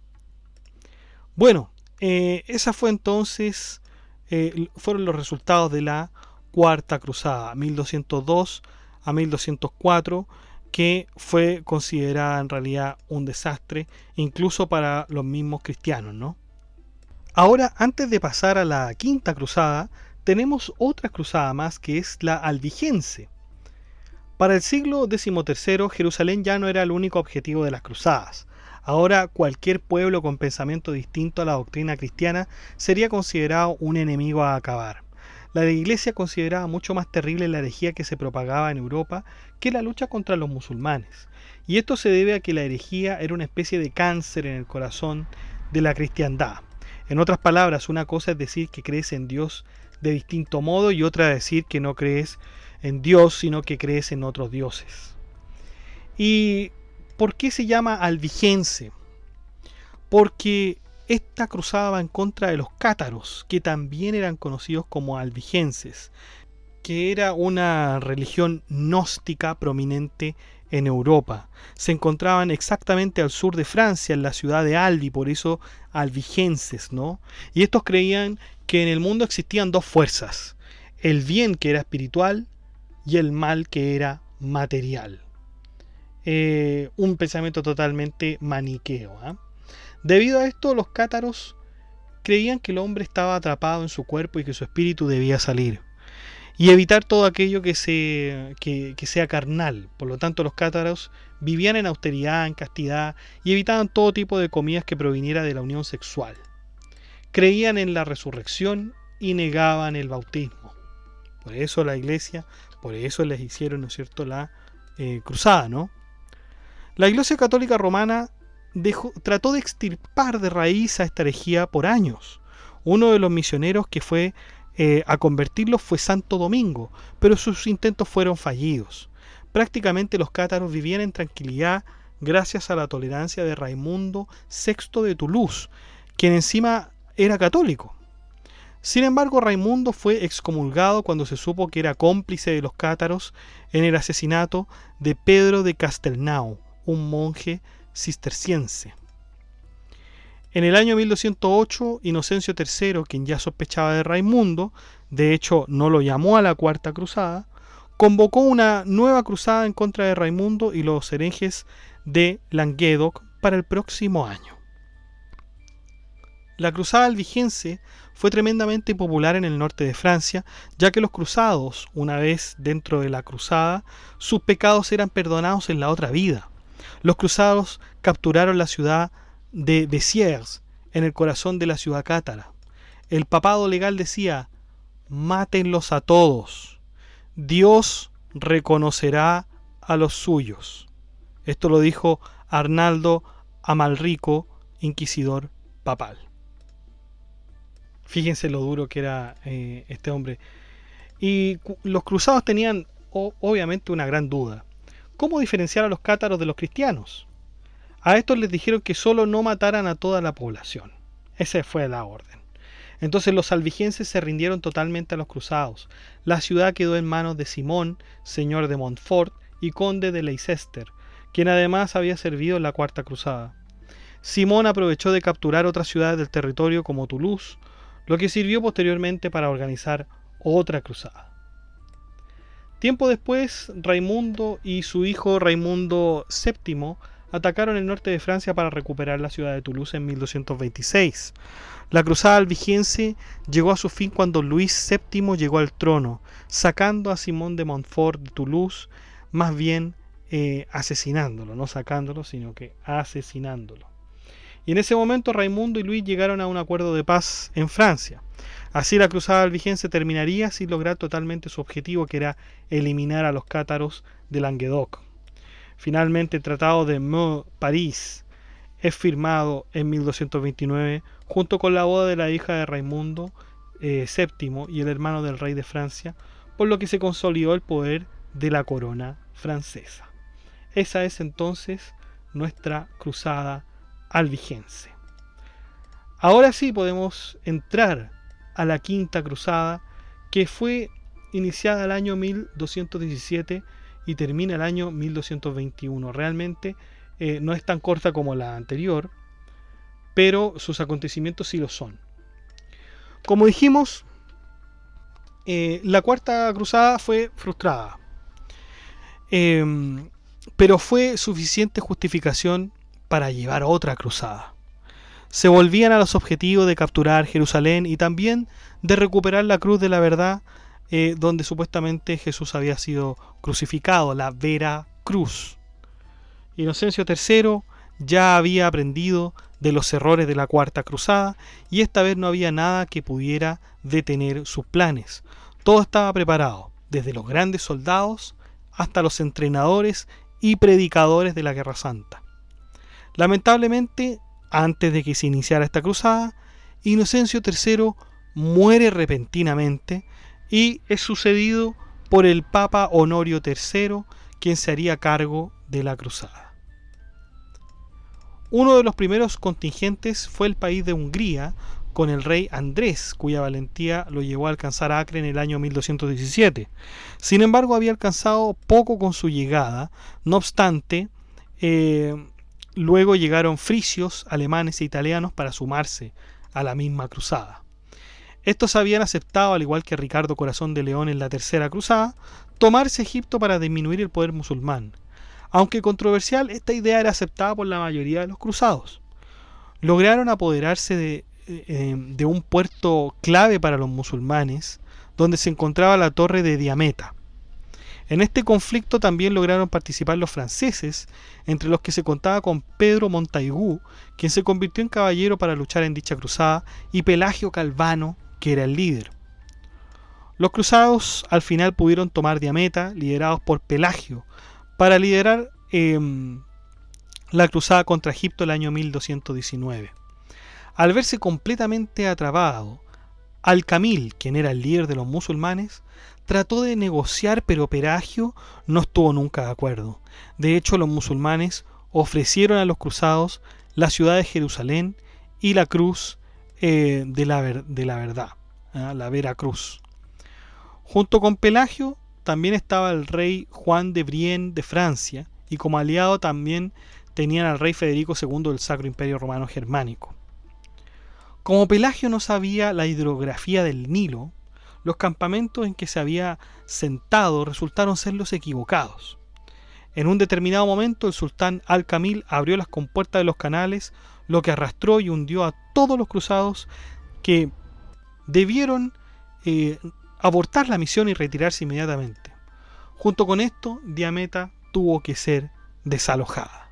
Bueno, esa fue entonces, fueron los resultados de la Cuarta Cruzada, 1202 a 1204, que fue considerada en realidad un desastre, incluso para los mismos cristianos, ¿no? Ahora, antes de pasar a la Quinta Cruzada, tenemos otra cruzada más, que es la albigense. Para el siglo XIII, Jerusalén ya no era el único objetivo de las cruzadas. Ahora cualquier pueblo con pensamiento distinto a la doctrina cristiana sería considerado un enemigo a acabar. La Iglesia consideraba mucho más terrible la herejía que se propagaba en Europa que la lucha contra los musulmanes. Y esto se debe a que la herejía era una especie de cáncer en el corazón de la cristiandad. En otras palabras, una cosa es decir que crees en Dios de distinto modo, y otra decir que no crees en Dios, sino que crees en otros dioses. ¿Y por qué se llama albigense? Porque esta cruzada va en contra de los cátaros, que también eran conocidos como albigenses, que era una religión gnóstica prominente en Europa. Se encontraban exactamente al sur de Francia, en la ciudad de Albi, por eso albigenses, ¿no? Y estos creían que en el mundo existían dos fuerzas: el bien, que era espiritual, y el mal, que era material. Un pensamiento totalmente maniqueo, ¿eh? Debido a esto, los cátaros creían que el hombre estaba atrapado en su cuerpo y que su espíritu debía salir, y evitar todo aquello que sea carnal. Por lo tanto, los cátaros vivían en austeridad, en castidad, y evitaban todo tipo de comidas que proviniera de la unión sexual. Creían en la resurrección y negaban el bautismo. Por eso la Iglesia, por eso les hicieron, ¿no es cierto?, la cruzada, ¿no? La Iglesia Católica Romana trató de extirpar de raíz a esta herejía por años. Uno de los misioneros que fue a convertirlos fue Santo Domingo, pero sus intentos fueron fallidos. Prácticamente los cátaros vivían en tranquilidad gracias a la tolerancia de Raimundo VI de Toulouse, quien encima era católico. Sin embargo, Raimundo fue excomulgado cuando se supo que era cómplice de los cátaros en el asesinato de Pedro de Castelnau, un monje cisterciense. En el año 1208, Inocencio III, quien ya sospechaba de Raimundo, de hecho no lo llamó a la Cuarta Cruzada, convocó una nueva cruzada en contra de Raimundo y los herejes de Languedoc para el próximo año. La cruzada albigense fue tremendamente popular en el norte de Francia, ya que los cruzados, una vez dentro de la cruzada, sus pecados eran perdonados en la otra vida. Los cruzados capturaron la ciudad de Béziers, en el corazón de la ciudad cátara. El papado legal decía: mátenlos a todos, Dios reconocerá a los suyos. Esto lo dijo Arnaldo Amalrico, inquisidor papal. Fíjense lo duro que era este hombre. Y los cruzados tenían obviamente una gran duda: ¿cómo diferenciar a los cátaros de los cristianos? A estos les dijeron que solo no mataran a toda la población. Esa fue la orden. Entonces los albigenses se rindieron totalmente a los cruzados. La ciudad quedó en manos de Simón, señor de Montfort y conde de Leicester, quien además había servido en la Cuarta Cruzada. Simón aprovechó de capturar otras ciudades del territorio como Toulouse, lo que sirvió posteriormente para organizar otra cruzada. Tiempo después, Raimundo y su hijo Raimundo VII atacaron el norte de Francia para recuperar la ciudad de Toulouse en 1226. La cruzada albigense llegó a su fin cuando Luis VII llegó al trono, sacando a Simón de Montfort de Toulouse, más bien asesinándolo, no sacándolo, sino que asesinándolo. Y en ese momento Raimundo y Luis llegaron a un acuerdo de paz en Francia. Así la cruzada albigense terminaría sin lograr totalmente su objetivo, que era eliminar a los cátaros de Languedoc. Finalmente el Tratado de Meaux-París es firmado en 1229 junto con la boda de la hija de Raimundo VII y el hermano del rey de Francia, por lo que se consolidó el poder de la corona francesa. Esa es entonces nuestra cruzada albigense. Ahora sí podemos entrar a la Quinta Cruzada, que fue iniciada el año 1217 y termina el año 1221. Realmente no es tan corta como la anterior, pero sus acontecimientos sí lo son. Como dijimos, la Cuarta Cruzada fue frustrada, pero fue suficiente justificación para llevar otra cruzada. Se volvían a los objetivos de capturar Jerusalén y también de recuperar la cruz de la verdad, donde supuestamente Jesús había sido crucificado, la Vera Cruz. Inocencio III ya había aprendido de los errores de la Cuarta Cruzada y esta vez no había nada que pudiera detener sus planes. Todo estaba preparado, desde los grandes soldados hasta los entrenadores y predicadores de la Guerra Santa. Lamentablemente, antes de que se iniciara esta cruzada, Inocencio III muere repentinamente y es sucedido por el Papa Honorio III, quien se haría cargo de la cruzada. Uno de los primeros contingentes fue el país de Hungría, con el rey Andrés, cuya valentía lo llevó a alcanzar Acre en el año 1217. Sin embargo, había alcanzado poco con su llegada. No obstante, luego llegaron frisios, alemanes e italianos para sumarse a la misma cruzada. Estos habían aceptado, al igual que Ricardo Corazón de León en la Tercera Cruzada, tomarse Egipto para disminuir el poder musulmán. Aunque controversial, esta idea era aceptada por la mayoría de los cruzados. Lograron apoderarse de un puerto clave para los musulmanes, donde se encontraba la torre de Diameta. En este conflicto también lograron participar los franceses, entre los que se contaba con Pedro Montaigu, quien se convirtió en caballero para luchar en dicha cruzada, y Pelagio Calvano, que era el líder. Los cruzados al final pudieron tomar Diameta, liderados por Pelagio, para liderar la cruzada contra Egipto el año 1219. Al verse completamente atrapado, Al-Kamil, quien era el líder de los musulmanes, trató de negociar, pero Pelagio no estuvo nunca de acuerdo. De hecho, los musulmanes ofrecieron a los cruzados la ciudad de Jerusalén y la cruz de la verdad, la Vera Cruz. Junto con Pelagio también estaba el rey Juan de Brienne de Francia, y como aliado también tenían al rey Federico II del Sacro Imperio Romano Germánico. Como Pelagio no sabía la hidrografía del Nilo, los campamentos en que se había sentado resultaron ser los equivocados. En un determinado momento el sultán Al-Kamil abrió las compuertas de los canales, lo que arrastró y hundió a todos los cruzados, que debieron abortar la misión y retirarse inmediatamente. Junto con esto, Damietta tuvo que ser desalojada.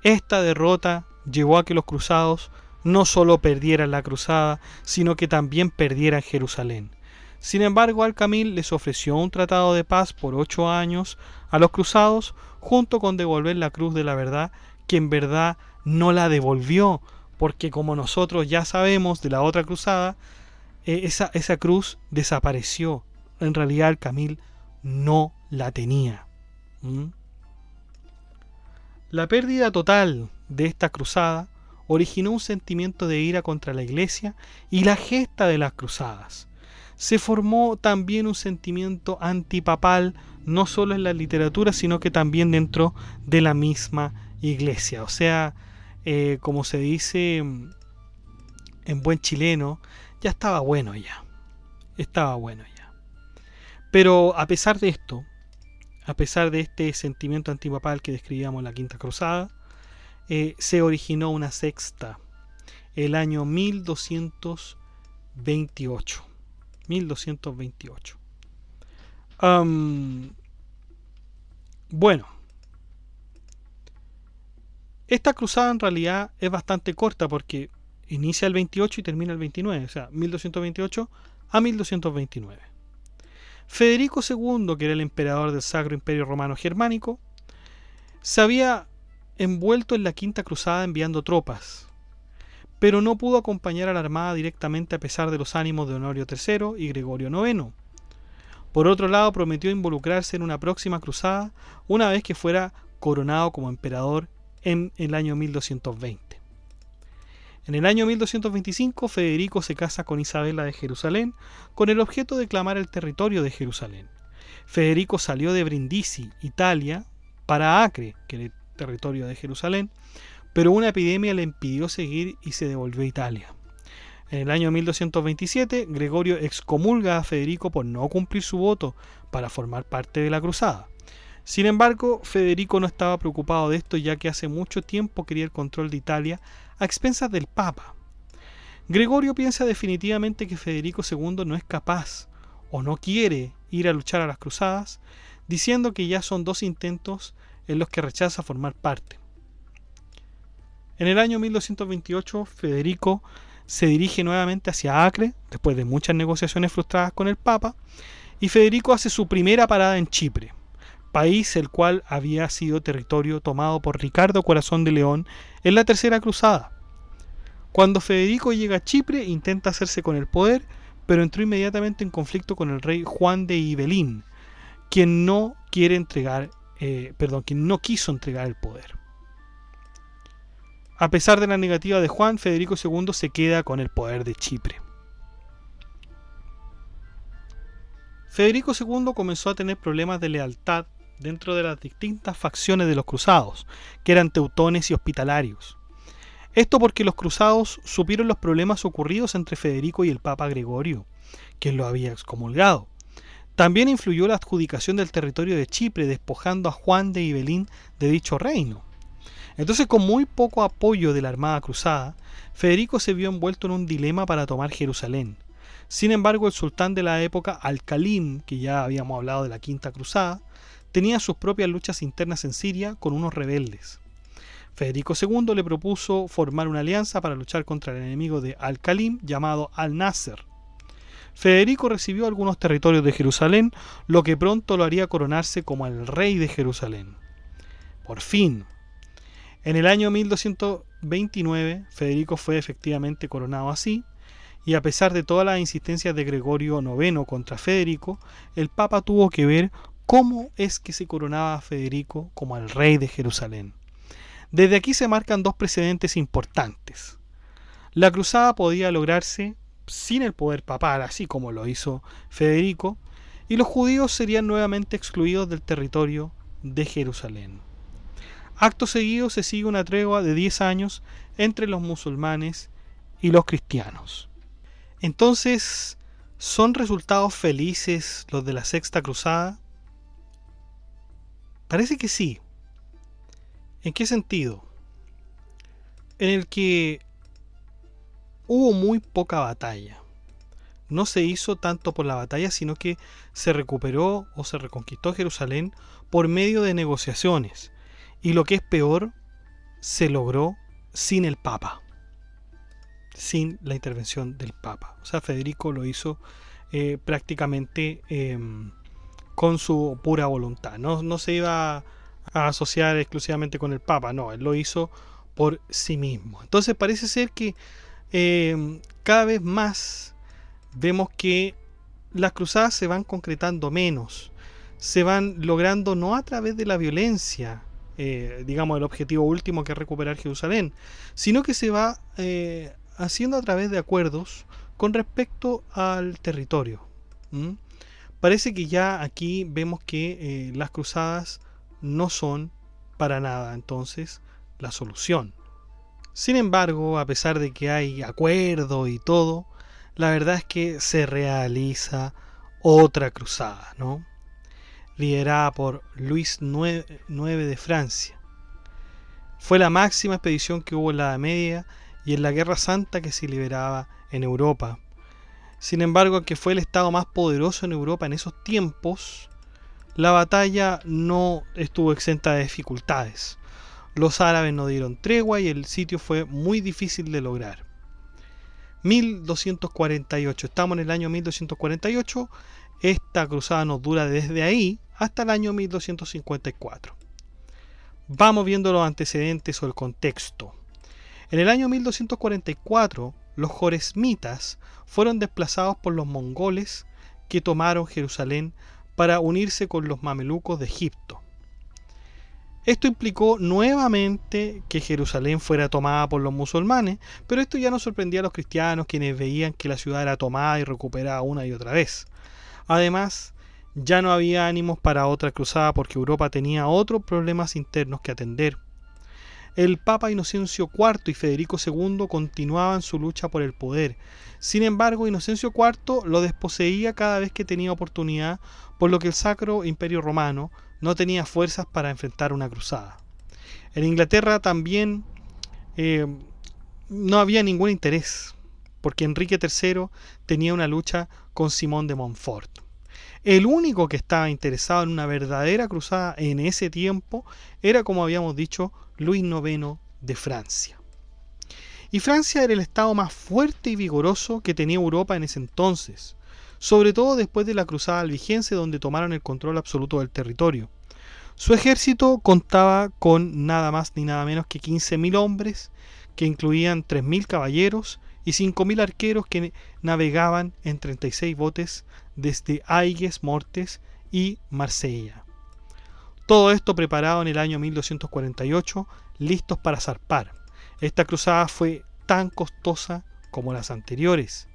Esta derrota llevó a que los cruzados no solo perdieran la cruzada, sino que también perdieran Jerusalén. Sin embargo, Al-Kamil les ofreció un tratado de paz por 8 años a los cruzados, junto con devolver la cruz de la verdad, que en verdad no la devolvió, porque como nosotros ya sabemos de la otra cruzada, esa cruz desapareció. En realidad Al-Kamil no la tenía. La pérdida total de esta cruzada originó un sentimiento de ira contra la Iglesia y la gesta de las cruzadas. Se formó también un sentimiento antipapal, no solo en la literatura, sino que también dentro de la misma Iglesia. O sea, como se dice en buen chileno, ya estaba bueno ya. Estaba bueno ya. Pero a pesar de esto, a pesar de este sentimiento antipapal que describíamos en la Quinta Cruzada, se originó una sexta, el año 1228. 1228. Bueno, esta cruzada en realidad es bastante corta porque inicia el 28 y termina el 29, o sea, 1228 a 1229. Federico II, que era el emperador del Sacro Imperio Romano Germánico, se había envuelto en la Quinta Cruzada enviando tropas, pero no pudo acompañar a la armada directamente a pesar de los ánimos de Honorio III y Gregorio IX. Por otro lado, prometió involucrarse en una próxima cruzada una vez que fuera coronado como emperador en el año 1220. En el año 1225, Federico se casa con Isabela de Jerusalén con el objeto de clamar el territorio de Jerusalén. Federico salió de Brindisi, Italia, para Acre, que era el territorio de Jerusalén, pero una epidemia le impidió seguir y se devolvió a Italia. En el año 1227, Gregorio excomulga a Federico por no cumplir su voto para formar parte de la cruzada. Sin embargo, Federico no estaba preocupado de esto, ya que hace mucho tiempo quería el control de Italia a expensas del Papa. Gregorio piensa definitivamente que Federico II no es capaz o no quiere ir a luchar a las cruzadas, diciendo que ya son 2 intentos en los que rechaza formar parte. En el año 1228, Federico se dirige nuevamente hacia Acre, después de muchas negociaciones frustradas con el Papa, y Federico hace su primera parada en Chipre, país el cual había sido territorio tomado por Ricardo Corazón de León en la Tercera Cruzada. Cuando Federico llega a Chipre, intenta hacerse con el poder, pero entró inmediatamente en conflicto con el rey Juan de Ibelín, quien no quiso entregar el poder. A pesar de la negativa de Juan, Federico II se queda con el poder de Chipre. Federico II comenzó a tener problemas de lealtad dentro de las distintas facciones de los cruzados, que eran teutones y hospitalarios. Esto porque los cruzados supieron los problemas ocurridos entre Federico y el Papa Gregorio, quien lo había excomulgado. También influyó la adjudicación del territorio de Chipre, despojando a Juan de Ibelín de dicho reino. Entonces, con muy poco apoyo de la Armada Cruzada, Federico se vio envuelto en un dilema para tomar Jerusalén. Sin embargo, el sultán de la época, Al-Kalim, que ya habíamos hablado de la Quinta Cruzada, tenía sus propias luchas internas en Siria con unos rebeldes. Federico II le propuso formar una alianza para luchar contra el enemigo de Al-Kalim llamado Al-Nasser. Federico recibió algunos territorios de Jerusalén, lo que pronto lo haría coronarse como el rey de Jerusalén. Por fin. En el año 1229, Federico fue efectivamente coronado así, y a pesar de todas las insistencias de Gregorio IX contra Federico, el Papa tuvo que ver cómo es que se coronaba a Federico como el rey de Jerusalén. Desde aquí se marcan 2 precedentes importantes. La cruzada podía lograrse sin el poder papal, así como lo hizo Federico, y los judíos serían nuevamente excluidos del territorio de Jerusalén. Acto seguido se sigue una tregua de 10 años entre los musulmanes y los cristianos. Entonces ¿Son resultados felices los de la Sexta Cruzada? Parece que sí. ¿En qué sentido? En el que hubo muy poca batalla. No se hizo tanto por la batalla, sino que se recuperó o se reconquistó Jerusalén por medio de negociaciones. Y lo que es peor, se logró sin el Papa, sin la intervención del Papa. O sea, Federico lo hizo prácticamente con su pura voluntad. No se iba a asociar exclusivamente con el Papa, no, él lo hizo por sí mismo. Entonces parece ser que cada vez más vemos que las cruzadas se van concretando menos, se van logrando no a través de la violencia, digamos el objetivo último que es recuperar Jerusalén, sino que se va haciendo a través de acuerdos con respecto al territorio. Parece que ya aquí vemos que las cruzadas no son para nada entonces la solución. Sin embargo, a pesar de que hay acuerdo y todo, la verdad es que se realiza otra cruzada, ¿no? Liderada por Luis IX de Francia. Fue la máxima expedición que hubo en la Edad Media y en la Guerra Santa que se liberaba en Europa. Sin embargo, aunque fue el estado más poderoso en Europa en esos tiempos, la batalla no estuvo exenta de dificultades. Los árabes no dieron tregua y el sitio fue muy difícil de lograr. 1248, estamos en el año 1248, esta cruzada nos dura desde ahí hasta el año 1254. Vamos viendo los antecedentes o el contexto. En el año 1244, los joresmitas fueron desplazados por los mongoles que tomaron Jerusalén para unirse con los mamelucos de Egipto. Esto implicó nuevamente que Jerusalén fuera tomada por los musulmanes, pero esto ya no sorprendía a los cristianos, quienes veían que la ciudad era tomada y recuperada una y otra vez. Además, ya no había ánimos para otra cruzada porque Europa tenía otros problemas internos que atender. El Papa Inocencio IV y Federico II continuaban su lucha por el poder. Sin embargo, Inocencio IV lo desposeía cada vez que tenía oportunidad, por lo que el Sacro Imperio Romano no tenía fuerzas para enfrentar una cruzada. En Inglaterra también no había ningún interés, porque Enrique III tenía una lucha con Simón de Montfort. El único que estaba interesado en una verdadera cruzada en ese tiempo era, como habíamos dicho, Luis IX de Francia. Y Francia era el estado más fuerte y vigoroso que tenía Europa en ese entonces, sobre todo después de la cruzada albigense, donde tomaron el control absoluto del territorio. Su ejército contaba con nada más ni nada menos que 15.000 hombres, que incluían 3.000 caballeros y 5.000 arqueros que navegaban en 36 botes desde Aigues Mortes y Marsella. Todo esto preparado en el año 1248, listos para zarpar. Esta cruzada fue tan costosa como las anteriores.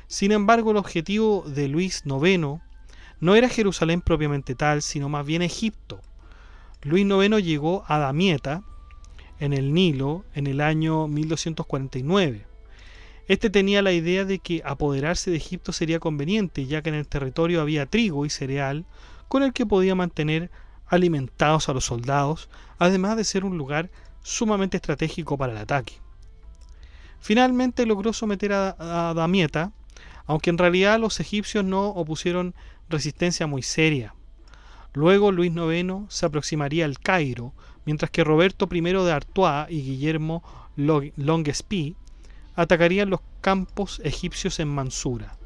Sin embargo, el objetivo de Luis IX no era Jerusalén propiamente tal, sino más bien Egipto. Luis IX llegó a Damieta, en el Nilo, en el año 1249. Este tenía la idea de que apoderarse de Egipto sería conveniente, ya que en el territorio había trigo y cereal con el que podía mantener alimentados a los soldados, además de ser un lugar sumamente estratégico para el ataque. Finalmente logró someter a Damieta, aunque en realidad los egipcios no opusieron resistencia muy seria. Luego Luis IX se aproximaría al Cairo, mientras que Roberto I de Artois y Guillermo Longuespie atacarían los campos egipcios en Mansura.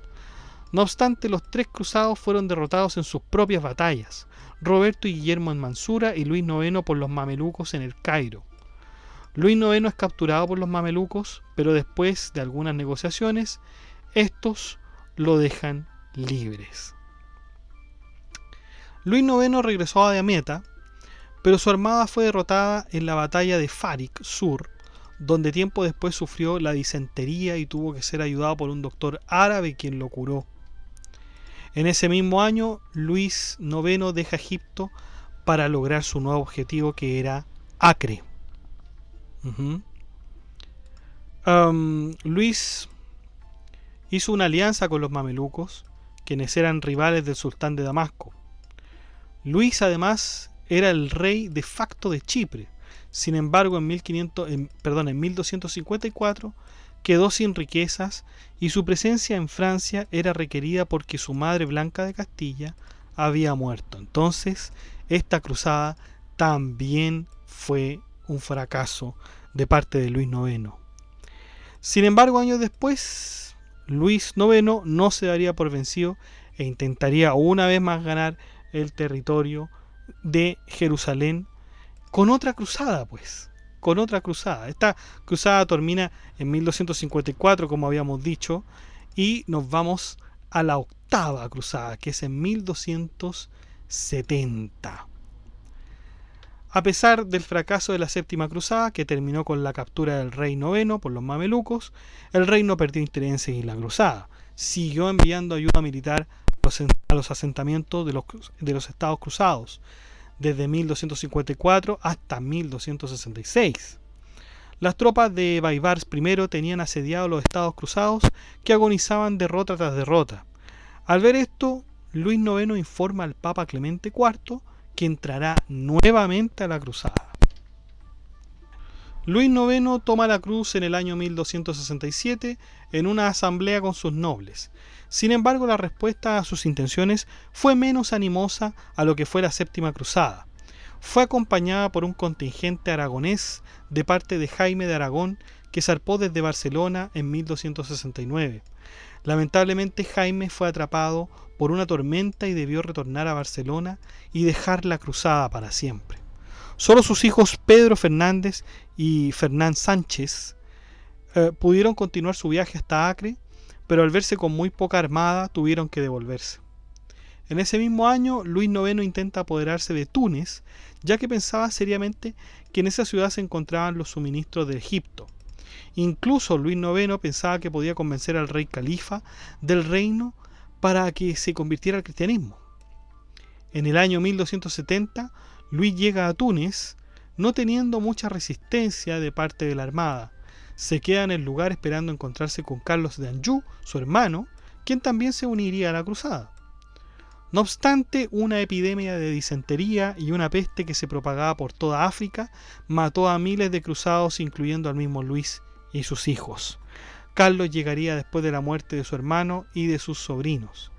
No obstante, los tres cruzados fueron derrotados en sus propias batallas, Roberto y Guillermo en Mansura y Luis IX por los mamelucos en el Cairo. Luis IX es capturado por los mamelucos, pero después de algunas negociaciones, estos lo dejan libres. Luis IX regresó a Damieta, pero su armada fue derrotada en la batalla de Farik Sur, donde tiempo después sufrió la disentería y tuvo que ser ayudado por un doctor árabe quien lo curó. En ese mismo año, Luis IX deja Egipto para lograr su nuevo objetivo, que era Acre. Luis hizo una alianza con los mamelucos quienes eran rivales del sultán de Damasco. Luis además era el rey de facto de Chipre. Sin embargo, en 1254 quedó sin riquezas y su presencia en Francia era requerida porque su madre Blanca de Castilla había muerto. Entonces, esta cruzada también fue un fracaso de parte de Luis IX. Sin embargo, años después, Luis IX no se daría por vencido e intentaría una vez más ganar el territorio de Jerusalén con otra cruzada, con otra cruzada. Esta cruzada termina en 1254, como habíamos dicho, y nos vamos a la octava cruzada, que es en 1270. A pesar del fracaso de la séptima cruzada, que terminó con la captura del rey noveno por los mamelucos, el rey no perdió interés en seguir la cruzada. Siguió enviando ayuda militar a los asentamientos de los estados cruzados, desde 1254 hasta 1266. Las tropas de Baibars I tenían asediados los estados cruzados, que agonizaban derrota tras derrota. Al ver esto, Luis IX informa al Papa Clemente IV que entrará nuevamente a la cruzada. Luis IX toma la cruz en el año 1267 en una asamblea con sus nobles. Sin embargo, la respuesta a sus intenciones fue menos animosa a lo que fue la séptima cruzada. Fue acompañada por un contingente aragonés de parte de Jaime de Aragón, que zarpó desde Barcelona en 1269. Lamentablemente, Jaime fue atrapado por una tormenta y debió retornar a Barcelona y dejar la cruzada para siempre. Solo sus hijos Pedro Fernández y Fernán Sánchez pudieron continuar su viaje hasta Acre, pero al verse con muy poca armada tuvieron que devolverse. En ese mismo año, Luis IX intenta apoderarse de Túnez, ya que pensaba seriamente que en esa ciudad se encontraban los suministros de Egipto. Incluso Luis IX pensaba que podía convencer al rey califa del reino para que se convirtiera al cristianismo. En el año 1270, Luis llega a Túnez, no teniendo mucha resistencia de parte de la armada. Se queda en el lugar esperando encontrarse con Carlos de Anjou, su hermano, quien también se uniría a la cruzada. No obstante, una epidemia de disentería y una peste que se propagaba por toda África mató a miles de cruzados, incluyendo al mismo Luis y sus hijos. Carlos llegaría después de la muerte de su hermano y de sus sobrinos.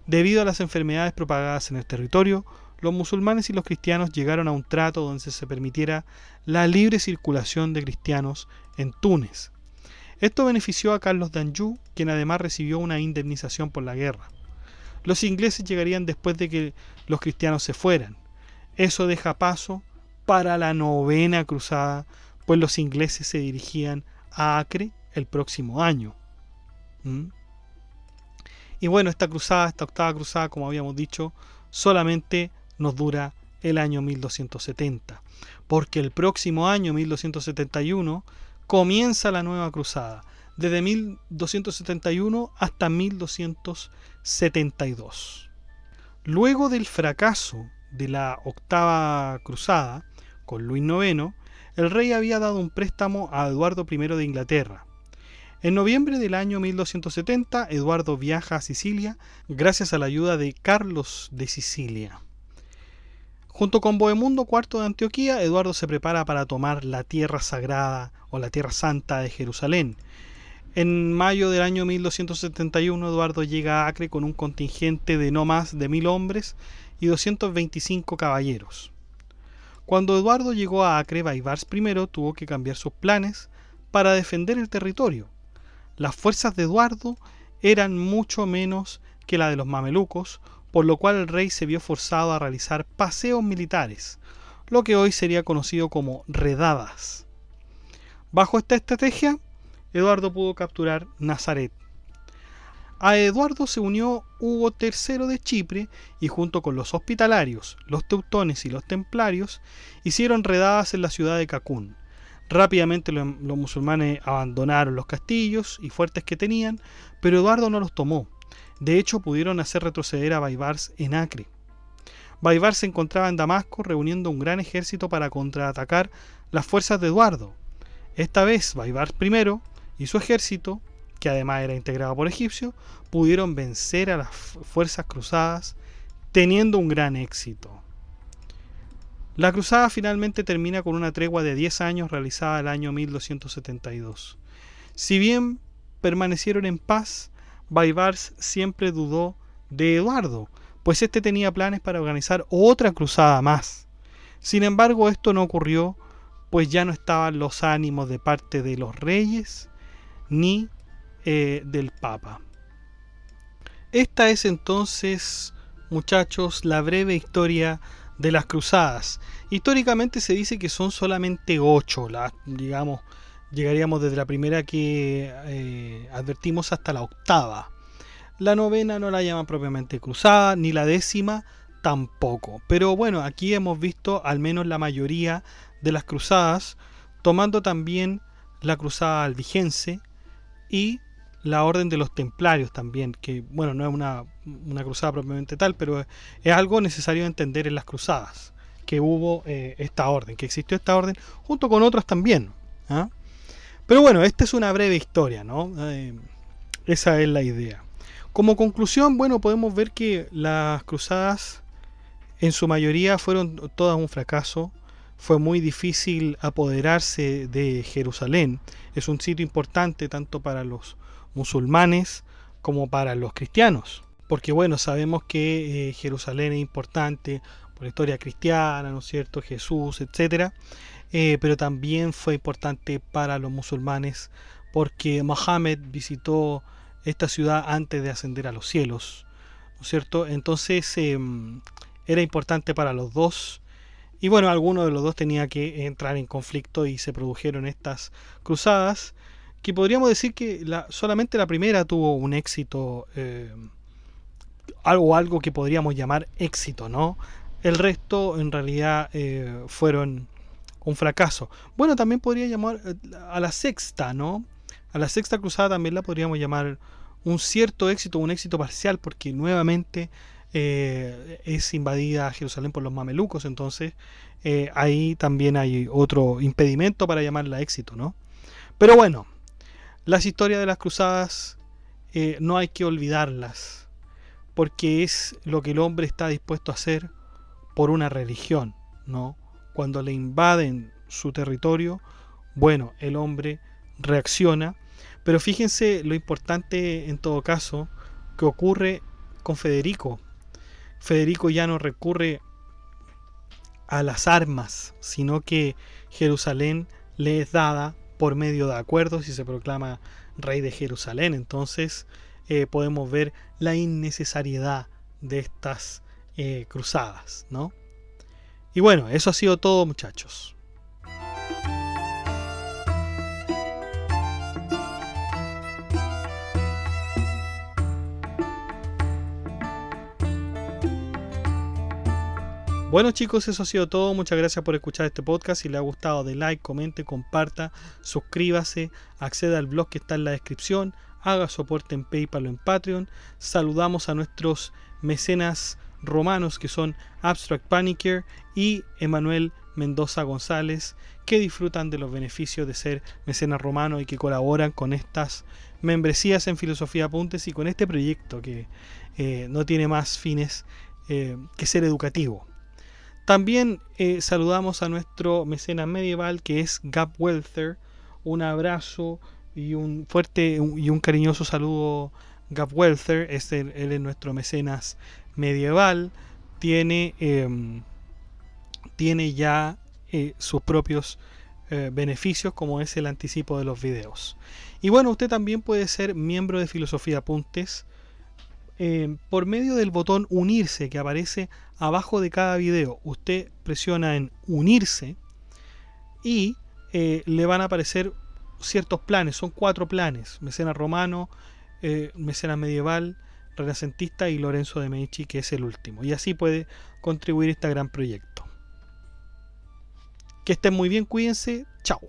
Debido a las enfermedades propagadas en el territorio, los musulmanes y los cristianos llegaron a un trato donde se permitiera la libre circulación de cristianos en Túnez. Esto benefició a Carlos de Anjou, quien además recibió una indemnización por la guerra. Los ingleses llegarían después de que los cristianos se fueran. Eso deja paso para la novena cruzada, pues los ingleses se dirigían a Acre el próximo año. Y bueno, esta octava cruzada, como habíamos dicho, solamente nos dura el año 1270, porque el próximo año 1271 comienza la nueva cruzada, desde 1271 hasta 1272. Luego del fracaso de la octava cruzada con Luis IX, el rey había dado un préstamo a Eduardo I de Inglaterra. En noviembre del año 1270, Eduardo viaja a Sicilia gracias a la ayuda de Carlos de Sicilia. Junto con Bohemundo IV de Antioquía, Eduardo se prepara para tomar la tierra sagrada o la tierra santa de Jerusalén. En mayo del año 1271, Eduardo llega a Acre con un contingente de no más de 1000 hombres y 225 caballeros. Cuando Eduardo llegó a Acre, Baibars I tuvo que cambiar sus planes para defender el territorio. Las fuerzas de Eduardo eran mucho menos que la de los mamelucos, por lo cual el rey se vio forzado a realizar paseos militares, lo que hoy sería conocido como redadas. Bajo esta estrategia, Eduardo pudo capturar Nazaret. A Eduardo se unió Hugo III de Chipre y junto con los hospitalarios, los teutones y los templarios, hicieron redadas en la ciudad de Cacún. Rápidamente los musulmanes abandonaron los castillos y fuertes que tenían, pero Eduardo no los tomó. De hecho, pudieron hacer retroceder a Baibars en Acre. Baibars se encontraba en Damasco reuniendo un gran ejército para contraatacar las fuerzas de Eduardo. Esta vez Baibars I y su ejército que además era integrado por egipcios, pudieron vencer a las fuerzas cruzadas teniendo un gran éxito. La cruzada finalmente termina con una tregua de 10 años realizada el año 1272. Si bien permanecieron en paz, Baibars siempre dudó de Eduardo, pues este tenía planes para organizar otra cruzada más. Sin embargo, esto no ocurrió, pues ya no estaban los ánimos de parte de los reyes ni del Papa. Esta es entonces, muchachos, la breve historia de las cruzadas. Históricamente se dice que son solamente 8, digamos, llegaríamos desde la primera que advertimos hasta la octava. La novena no la llaman propiamente cruzada, ni la décima tampoco. Pero bueno, aquí hemos visto al menos la mayoría de las cruzadas, tomando también la cruzada albigense y la orden de los templarios también, que bueno, no es una cruzada propiamente tal, pero es algo necesario entender en las cruzadas, que hubo esta orden, que existió esta orden, junto con otras también. ¿Ah? Pero bueno, esta es una breve historia, ¿no? Esa es la idea. Como conclusión, bueno, podemos ver que las cruzadas en su mayoría fueron todas un fracaso. Fue muy difícil apoderarse de Jerusalén. Es un sitio importante tanto para los musulmanes como para los cristianos. Porque bueno, sabemos que Jerusalén es importante por la historia cristiana, ¿no es cierto? Jesús, etc. Pero también fue importante para los musulmanes porque Mohammed visitó esta ciudad antes de ascender a los cielos, ¿no es cierto? Entonces era importante para los dos. Y bueno, alguno de los dos tenía que entrar en conflicto y se produjeron estas cruzadas, que podríamos decir que solamente la primera tuvo un éxito, algo que podríamos llamar éxito, ¿no? El resto en realidad fueron un fracaso. Bueno, también podría llamar a la sexta, ¿no? A la sexta cruzada también la podríamos llamar un cierto éxito, un éxito parcial, porque nuevamente es invadida Jerusalén por los mamelucos, entonces ahí también hay otro impedimento para llamarla éxito, ¿no? Pero bueno, las historias de las cruzadas no hay que olvidarlas, porque es lo que el hombre está dispuesto a hacer por una religión, ¿no? Cuando le invaden su territorio, bueno, el hombre reacciona, pero fíjense lo importante en todo caso que ocurre con Federico. Federico ya no recurre a las armas, sino que Jerusalén le es dada por medio de acuerdos y se proclama rey de Jerusalén. Entonces podemos ver la innecesariedad de estas cruzadas, ¿no? Y bueno, eso ha sido todo, muchachos. Bueno, chicos, eso ha sido todo. Muchas gracias por escuchar este podcast. Si les ha gustado, de like, comente, comparta, suscríbase, acceda al blog que está en la descripción, haga soporte en PayPal o en Patreon. Saludamos a nuestros mecenas romanos que son Abstract Panicker y Emanuel Mendoza González, que disfrutan de los beneficios de ser mecenas romanos y que colaboran con estas membresías en Filosofía Apuntes y con este proyecto que no tiene más fines que ser educativo. También saludamos a nuestro mecenas medieval que es Gap Welther. Un abrazo y un fuerte y un cariñoso saludo, Gap Welther. Él es nuestro mecenas medieval. Tiene ya sus propios beneficios, como es el anticipo de los videos. Y bueno, usted también puede ser miembro de Filosofía Apuntes por medio del botón unirse que aparece abajo de cada video. Usted presiona en unirse y le van a aparecer ciertos planes. Son 4 planes: mecenas romano, mecenas medieval, renacentista y Lorenzo de Medici, que es el último. Y así puede contribuir a este gran proyecto. Que estén muy bien, cuídense, chao.